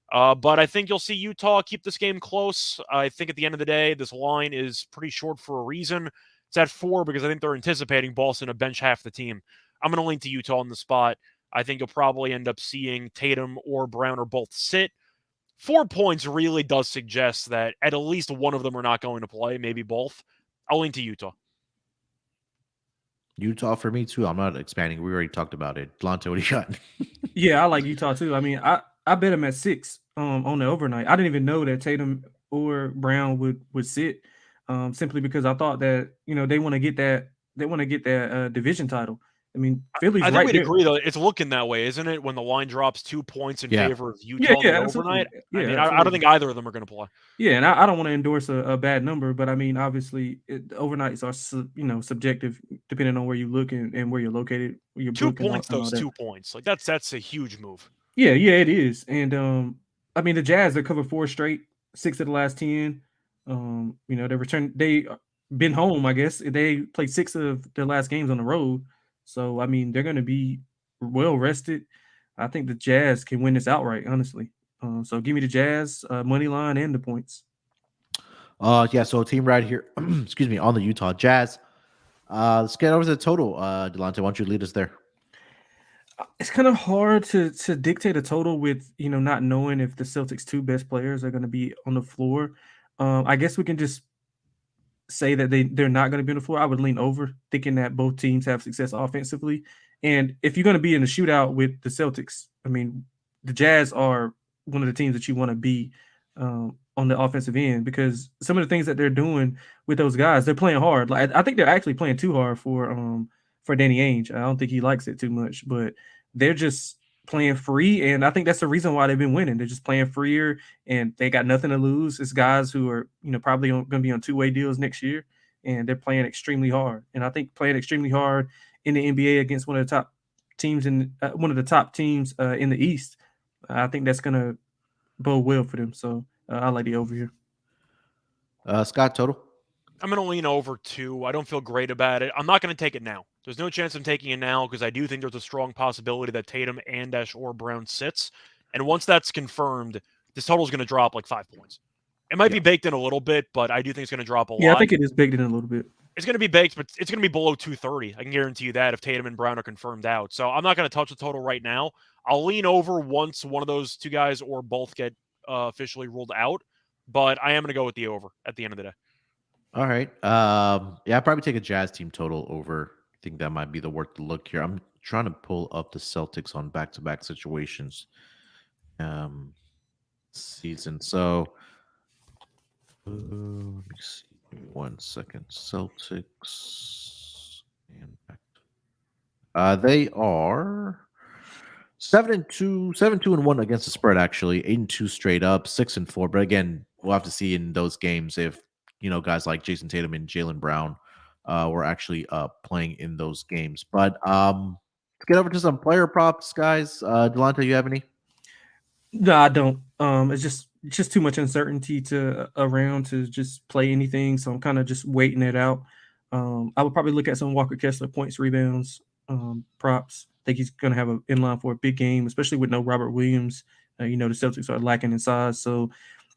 But I think you'll see Utah keep this game close. I think at the end of the day, this line is pretty short for a reason. It's at 4 because I think they're anticipating Boston to bench half the team. I'm going to lean to Utah in the spot. I think you'll probably end up seeing Tatum or Brown or both sit. 4 points really does suggest that at least one of them are not going to play, maybe both. I'll lean to Utah. Utah for me too. I'm not expanding. We already talked about it. Delonte, what do you got? Yeah, I like Utah too. I mean, I bet him at 6 on the overnight. I didn't even know that Tatum or Brown would sit simply because I thought that they want to get that division title. I mean, Philly's I think right we'd there. agree, though. It's looking that way, isn't it? When the line drops 2 points in Yeah. favor of Utah in the Absolutely. overnight. Yeah, I mean, I absolutely. don't think either of them are going to play. Yeah, and I don't want to endorse a bad number, but I mean, obviously, overnights are subjective depending on where you look and where you're located. Where you're 2 booking points, and all those that. 2 points. Like that's a huge move. Yeah, it is. And I mean, the Jazz, they covered 4 straight, 6 of the last 10. They been home, I guess. They played 6 of their last games on the road. So I mean, they're going to be well rested. I think the Jazz can win this outright, honestly. So give me the Jazz money line and the points. Yeah, so team right here, excuse me, on the Utah Jazz. Let's get over to the total. Delonte, why don't you lead us there? It's kind of hard to dictate a total with not knowing if the Celtics' 2 best players are going to be on the floor. I guess we can just say that they're not going to be on the floor. I would lean over, thinking that both teams have success offensively. And if you're going to be in a shootout with the Celtics, I mean, the Jazz are one of the teams that you want to be on the offensive end, because some of the things that they're doing with those guys, they're playing hard. Like I think they're actually playing too hard for Danny Ainge. I don't think he likes it too much, but they're just playing free, and I think that's the reason why they've been winning. They're just playing freer, and they got nothing to lose. It's guys who are probably going to be on 2-way deals next year, and they're playing extremely hard. And I think playing extremely hard in the NBA against one of the top teams in the East, I think that's going to bode well for them. So I like the over here. Scott, total? I'm going to lean over 2. I don't feel great about it. I'm not going to take it now. There's no chance I'm taking it now because I do think there's a strong possibility that Tatum and or Brown sits. And once that's confirmed, this total is going to drop like 5 points. It might be baked in a little bit, but I do think it's going to drop a lot. Yeah, I think it is baked in a little bit. It's going to be baked, but it's going to be below 230. I can guarantee you that if Tatum and Brown are confirmed out. So I'm not going to touch the total right now. I'll lean over once one of those 2 guys or both get officially ruled out. But I am going to go with the over at the end of the day. All right. Yeah, I'd probably take a Jazz team total over. I think that might be the worth to look here. I'm trying to pull up the Celtics on back-to-back situations season. So let me see. 1 second. Celtics and back. They are 7-2, 7-2-1 against the spread. Actually, 8-2 straight up, 6-4. But again, we'll have to see in those games if guys like Jason Tatum and Jaylen Brown were actually playing in those games. But let's get over to some player props, guys. Delonte, you have any? No, I don't. It's just too much uncertainty around to just play anything. So I'm kind of just waiting it out. I would probably look at some Walker Kessler points, rebounds, props. I think he's going to have an inline for a big game, especially with no Robert Williams. The Celtics are lacking in size, so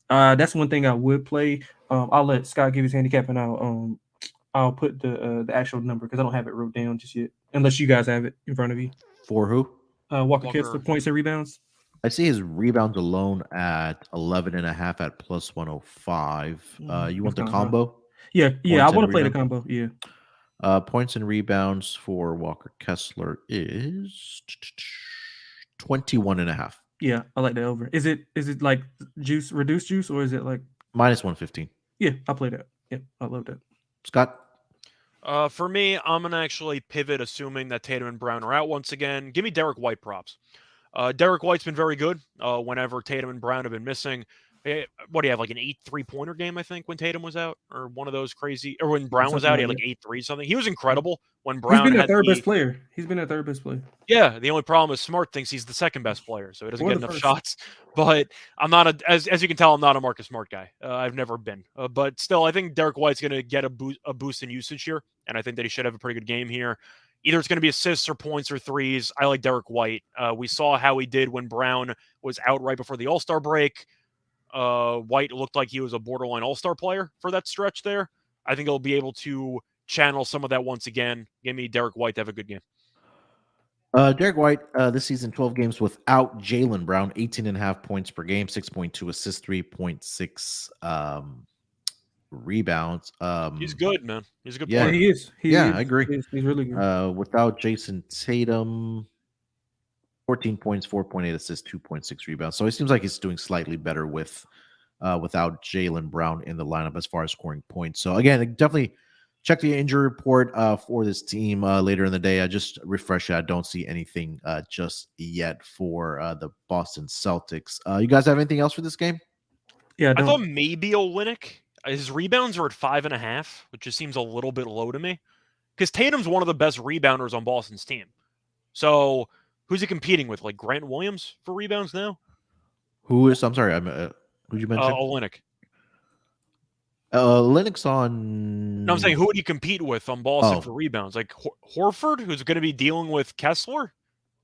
that's one thing I would play. I'll let Scott give his handicap, and I'll put the actual number because I don't have it wrote down just yet, unless you guys have it in front of you. For who? Walker Kessler points and rebounds. I see his rebounds alone at 11.5 at plus 105. You want the combo? Yeah. I want to play the combo. Yeah. Points and rebounds for Walker Kessler is 21.5. Yeah, I like that over. Is it like reduced juice, or is it like minus 115? Yeah, I'll play that. Yeah, I love that. Scott? For me, I'm going to actually pivot, assuming that Tatum and Brown are out once again. Give me Derek White props. Derek White's been very good whenever Tatum and Brown have been missing. What do you have, like an 8 3-pointer game, I think, when Tatum was out? Or one of those crazy... Or when Brown was out, he had like 8 3 something. He was incredible when Brown He's been their third best player. He's been their third best player. Yeah, the only problem is Smart thinks he's the second best player, so he doesn't get enough shots. But I'm not, as you can tell, I'm not a Marcus Smart guy. I've never been. But still, I think Derek White's going to get a boost in usage here, and I think that he should have a pretty good game here. Either it's going to be assists or points or threes. I like Derek White. We saw how he did when Brown was out right before the All-Star break. White looked like he was a borderline all-star player for that stretch there. I think he'll be able to channel some of that once again. Give me Derek White to have a good game. Derek White this season, 12 games without Jaylen Brown, 18.5 points per game, 6.2 assists, 3.6 rebounds. He's good, man. He's a good player. Yeah, he is. I agree. He's really good. Without Jason Tatum, 14 points, 4.8 assists, 2.6 rebounds. So it seems like he's doing slightly better without Jaylen Brown in the lineup as far as scoring points. So again, definitely check the injury report for this team later in the day. I just refresh it. I don't see anything just yet for the Boston Celtics. You guys have anything else for this game? Yeah, I thought maybe Olynyk. His rebounds are at 5.5, which just seems a little bit low to me. Because Tatum's one of the best rebounders on Boston's team. So who's he competing with? Like Grant Williams for rebounds now? Who is? I'm sorry. Who'd you mention? Olynyk. Olynyk's on. No, I'm saying who would he compete with on Boston for rebounds? Like Horford, who's going to be dealing with Kessler?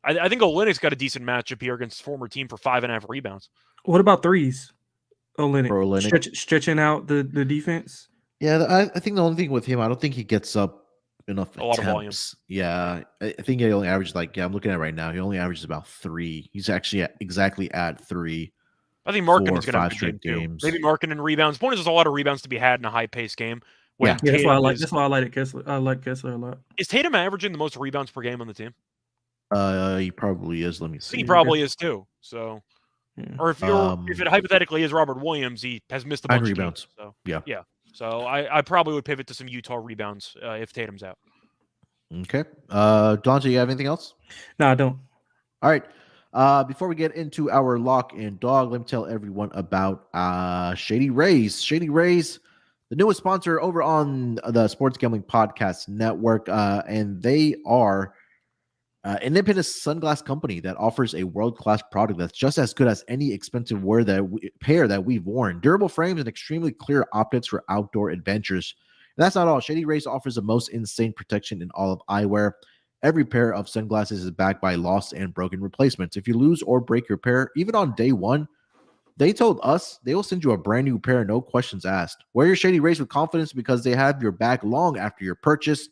I think Olynyk's got a decent matchup here against his former team for 5.5 rebounds. What about threes? Olynyk. Stretching out the defense. Yeah, I think the only thing with him, I don't think he gets up enough a lot of volume. Yeah, I think he only averages I'm looking at it right now. He only averages about 3. He's actually exactly at 3. I think Markkanen's going to have a good game too. Maybe Markkanen rebounds. Point is, there's a lot of rebounds to be had in a high-paced game. Yeah, that's why I like Kessler. I like Kessler a lot. Is Tatum averaging the most rebounds per game on the team? He probably is. Let me see. He probably is too. So, or if it hypothetically is Robert Williams, he has missed a bunch of rebounds. So yeah. So I probably would pivot to some Utah rebounds if Tatum's out. Okay. Delonte, you have anything else? No, I don't. All right. Before we get into our lock and dog, let me tell everyone about Shady Rays. Shady Rays, the newest sponsor over on the Sports Gambling Podcast Network, and they are an independent sunglass company that offers a world-class product that's just as good as any expensive pair that we've worn. Durable frames and extremely clear optics for outdoor adventures. And that's not all. Shady Rays offers the most insane protection in all of eyewear. Every pair of sunglasses is backed by lost and broken replacements. If you lose or break your pair, even on day one, they told us they will send you a brand new pair, no questions asked. Wear your Shady Rays with confidence because they have your back long after your purchase.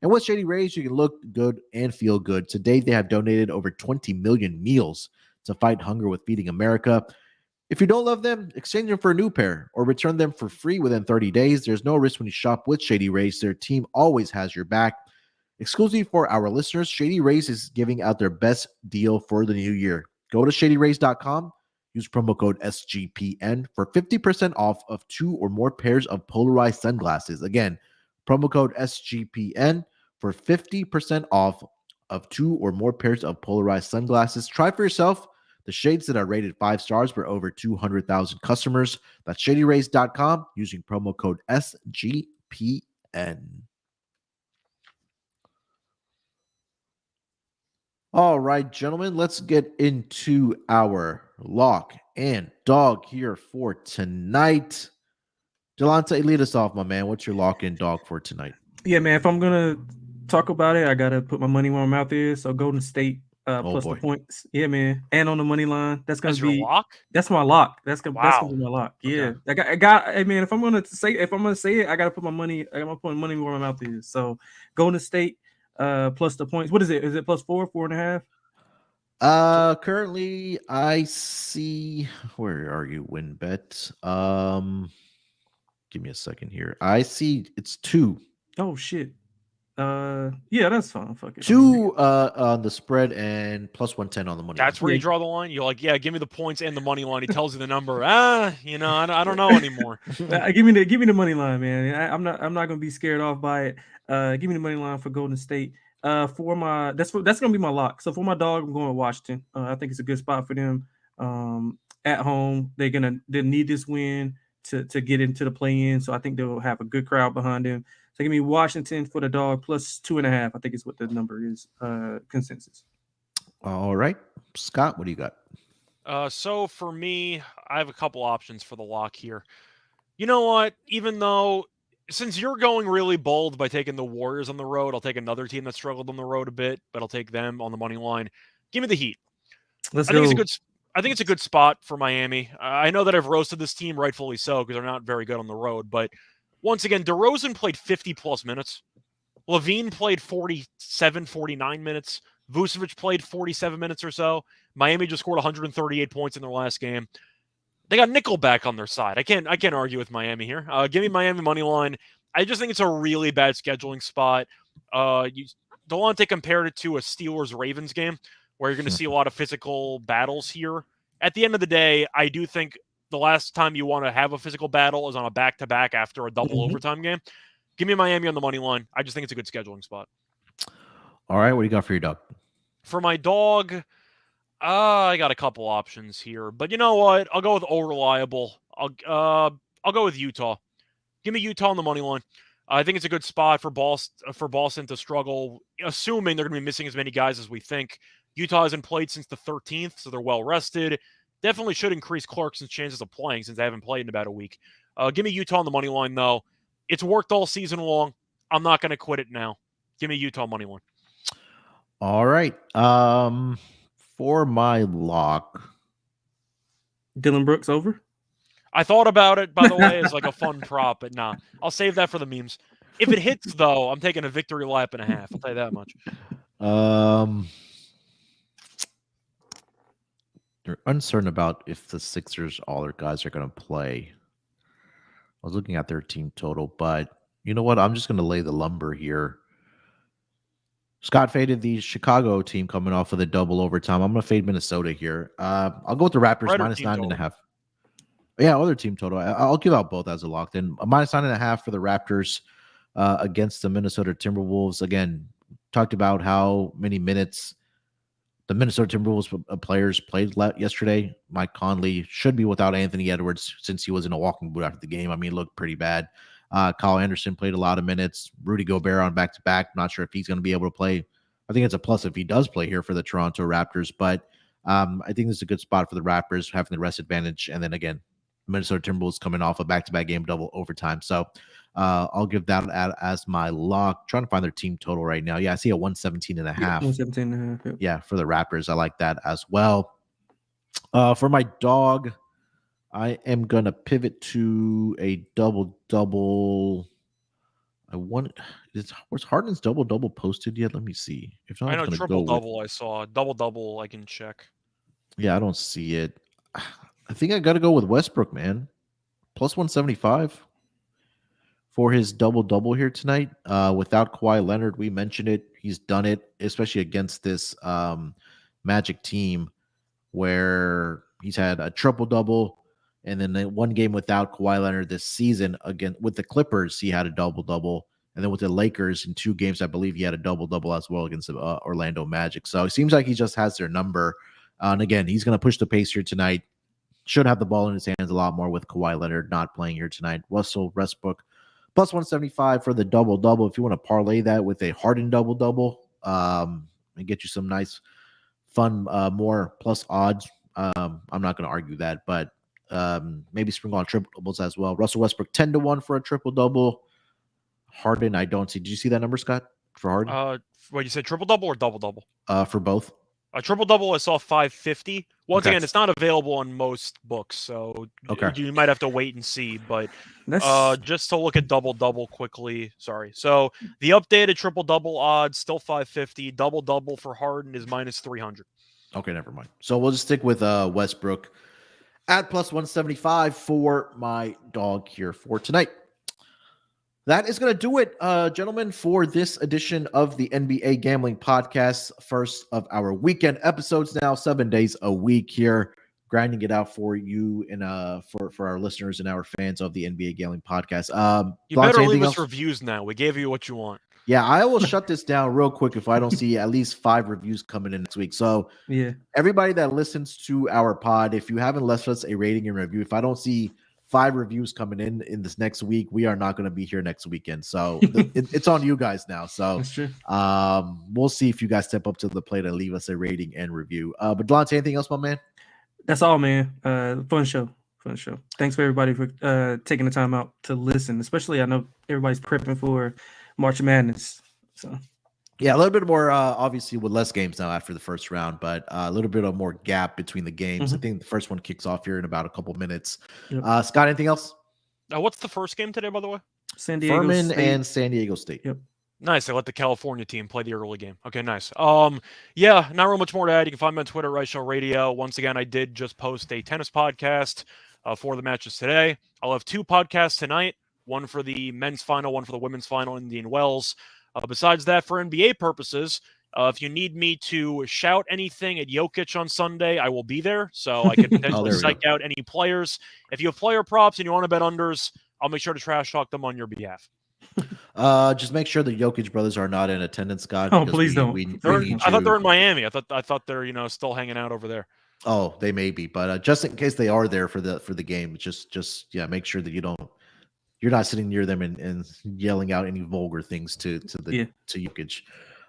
And with Shady Rays, you can look good and feel good. To date, they have donated over 20 million meals to fight hunger with Feeding America. If you don't love them, exchange them for a new pair or return them for free within 30 days. There's no risk when you shop with Shady Rays. Their team always has your back. Exclusively for our listeners, Shady Rays is giving out their best deal for the new year. Go to shadyrays.com, use promo code SGPN for 50% off of 2 or more pairs of polarized sunglasses. Again, promo code SGPN for 50% off of 2 or more pairs of polarized sunglasses. Try for yourself the shades that are rated 5 stars for over 200,000 customers. That's shadyrays.com using promo code SGPN. All right, gentlemen, let's get into our lock and dog here for tonight. Delonte, lead us off, my man. What's your lock and dog for tonight? Yeah, man. If I'm gonna talk about it, I gotta put my money where my mouth is. So Golden State plus the points. Yeah, man. And on the money line. That's gonna be your lock? That's my lock. That's gonna Wow. be my lock. Yeah. Okay. I got hey man, if I'm gonna say it, I gotta put my money, I gotta put money where my mouth is. So Golden State plus the points. What is it? Is it plus 4.5? Currently I see, where are you, WinBet? Give me a second here. I see it's 2. Oh shit. Yeah, that's fine. Fuck it. 2 on the spread and plus 110 on the money. That's line. where you draw the line. You're like, yeah, give me the points and the money line. He tells you the number. I don't know anymore. Give me the money line, man. I'm not gonna be scared off by it. Give me the money line for Golden State. For my that's gonna be my lock. So for my dog, I'm going with Washington. I think it's a good spot for them. At home, they need this win to get into the play-in. So I think they'll have a good crowd behind them. So give me Washington for the dog plus 2.5. I think is what the number is. Consensus. All right, Scott, what do you got? So for me, I have a couple options for the lock here. You know what? Even though, since you're going really bold by taking the Warriors on the road, I'll take another team that struggled on the road a bit, but I'll take them on the money line. Give me the Heat. I think it's a good spot for Miami. I know that I've roasted this team, rightfully so, because they're not very good on the road. But once again, DeRozan played 50-plus minutes. Levine played 47, 49 minutes. Vucevic played 47 minutes or so. Miami just scored 138 points in their last game. They got Nickelback on their side. I can't argue with Miami here. Give me Miami money line. I just think it's a really bad scheduling spot. Delonte compared it to a Steelers-Ravens game where you're going to see a lot of physical battles here. At the end of the day, I do think the last time you want to have a physical battle is on a back-to-back after a double overtime game. Give me Miami on the money line. I just think it's a good scheduling spot. All right, what do you got for your dog? For my dog, I got a couple options here, but you know what? I'll go with reliable. I'll go with Utah. Give me Utah on the money line. I think it's a good spot for Boston to struggle, assuming they're going to be missing as many guys as we think. Utah hasn't played since the 13th, so they're well rested. Definitely should increase Clarkson's chances of playing since they haven't played in about a week. Give me Utah on the money line, though. It's worked all season long. I'm not going to quit it now. Give me Utah money line. All right. For my lock, Dylan Brooks over. I thought about it, by the way, as like a fun prop, but nah. I'll save that for the memes. If it hits, though, I'm taking a victory lap and a half. I'll tell you that much. They're uncertain about if the Sixers, all their guys are going to play. I was looking at their team total, but you know what? I'm just going to lay the lumber here. Scott faded the Chicago team coming off of the double overtime. I'm going to fade Minnesota here. I'll go with the Raptors minus 9.5. Yeah, other team total. I'll give out both as a locked in. A minus 9.5 for the Raptors against the Minnesota Timberwolves. Again, talked about how many minutes the Minnesota Timberwolves players played yesterday. Mike Conley should be without Anthony Edwards since he was in a walking boot after the game. I mean, it looked pretty bad. Kyle Anderson played a lot of minutes. Rudy Gobert on back-to-back. Not sure if he's going to be able to play. I think it's a plus if he does play here for the Toronto Raptors. But I think this is a good spot for the Raptors, having the rest advantage. And then again, Minnesota Timberwolves coming off a back-to-back game, double overtime. So I'll give that as my lock. Trying to find their team total right now. Yeah, I see a 117.5. 117.5. Yeah, for the Raptors. I like that as well. For my dog, I am going to pivot to a double-double. Was Harden's double-double posted yet? Let me see. If not, I know triple-double I saw. Double-double I can check. Yeah, I don't see it. I think I got to go with Westbrook, man. Plus 175 for his double-double here tonight. Without Kawhi Leonard, we mentioned it. He's done it, especially against this Magic team where he's had a triple-double. And then one game without Kawhi Leonard this season, again with the Clippers, he had a double-double. And And then with the Lakers in 2 games, I believe he had a double-double as well against the Orlando Magic. So it seems like he just has their number. And again, he's going to push the pace here tonight. Should have the ball in his hands a lot more with Kawhi Leonard not playing here tonight. Russell Westbrook plus 175 for the double-double. If you want to parlay that with a Harden double-double and get you some nice, fun, more plus odds, I'm not going to argue that, but maybe sprinkle on triple doubles as well. Russell Westbrook 10-1 for a triple double. Harden, I don't see. Did you see that number, Scott, for Harden? What you said, triple double or double double? For both. A triple double, I saw 550. Once Okay. again, it's not available on most books, so you might have to wait and see. But just to look at double double quickly. Sorry. So the updated triple double odds still 550. Double double for Harden is minus 300. Okay, never mind. So we'll just stick with Westbrook at plus 175 for my dog here for tonight. That is going to do it, gentlemen, for this edition of the NBA Gambling Podcast. First of our weekend episodes now, 7 days a week here, grinding it out for you and for our listeners and our fans of the NBA Gambling Podcast. You better leave us reviews now. We gave you what you want. Yeah, I will shut this down real quick if I don't see at least 5 reviews coming in next week. So yeah, everybody that listens to our pod, if you haven't left us a rating and review, if I don't see 5 reviews coming in this next week, we are not going to be here next weekend. So it's on you guys now. So that's true. We'll see if you guys step up to the plate and leave us a rating and review. But Delonte, anything else, my man? That's all, man. Fun show. Thanks for everybody for taking the time out to listen. Especially, I know everybody's prepping for March Madness. So yeah, a little bit more obviously with less games now after the first round, but a little bit of more gap between the games. Mm-hmm. I think the first one kicks off here in about a couple minutes. Yep. Scott, anything else? What's the first game today, by the way? San Diego Furman State and San Diego State. Yep. Nice. They let the California team play the early game. Okay, nice. Yeah, not real much more to add. You can find me on Twitter, Reichel Radio. Once again, I did just post a tennis podcast for the matches today. I'll have 2 podcasts tonight, one for the men's final, one for the women's final in Indian Wells. Besides that, for NBA purposes, if you need me to shout anything at Jokic on Sunday, I will be there. So I can potentially psych out any players. If you have player props and you want to bet unders, I'll make sure to trash talk them on your behalf. Just make sure the Jokic brothers are not in attendance, Scott. Oh, please don't. I thought they're in Miami. I thought they're still hanging out over there. Oh, they may be, but just in case they are there for the game, just make sure that you're not sitting near them and yelling out any vulgar things to Jokic.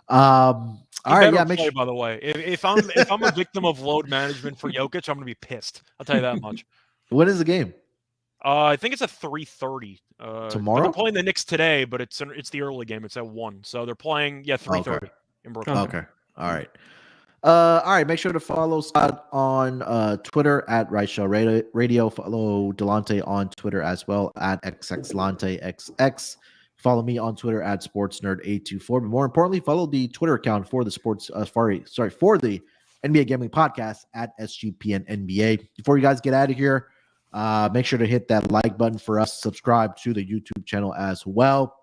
All right, yeah. Make sure. By the way, if I'm a victim of load management for Jokic, I'm gonna be pissed. I'll tell you that much. When is the game? I think it's at 3:30 tomorrow. They're playing the Knicks today, but it's the early game. It's at 1, so they're playing 3:30 in Brooklyn. Okay, all right. All right, make sure to follow Scott on Twitter at Reichel Radio. Follow Delonte on Twitter as well at XXLanteXX. Follow me on Twitter at SportsNerd824. But more importantly, follow the Twitter account for the for the NBA Gambling Podcast at SGPN NBA. Before you guys get out of here, make sure to hit that like button for us. Subscribe to the YouTube channel as well.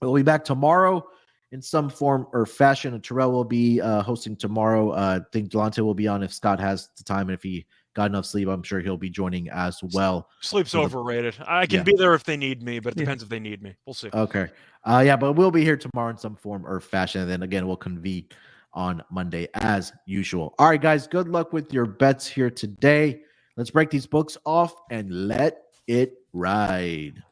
We'll be back tomorrow in some form or fashion. And Terrell will be hosting tomorrow. I think Delonte will be on if Scott has the time. And if he got enough sleep, I'm sure he'll be joining as well. Sleep's overrated. I can be there if they need me, but it depends if they need me. We'll see. Okay. But we'll be here tomorrow in some form or fashion. And then again, we'll convene on Monday as usual. All right, guys, good luck with your bets here today. Let's break these books off and let it ride.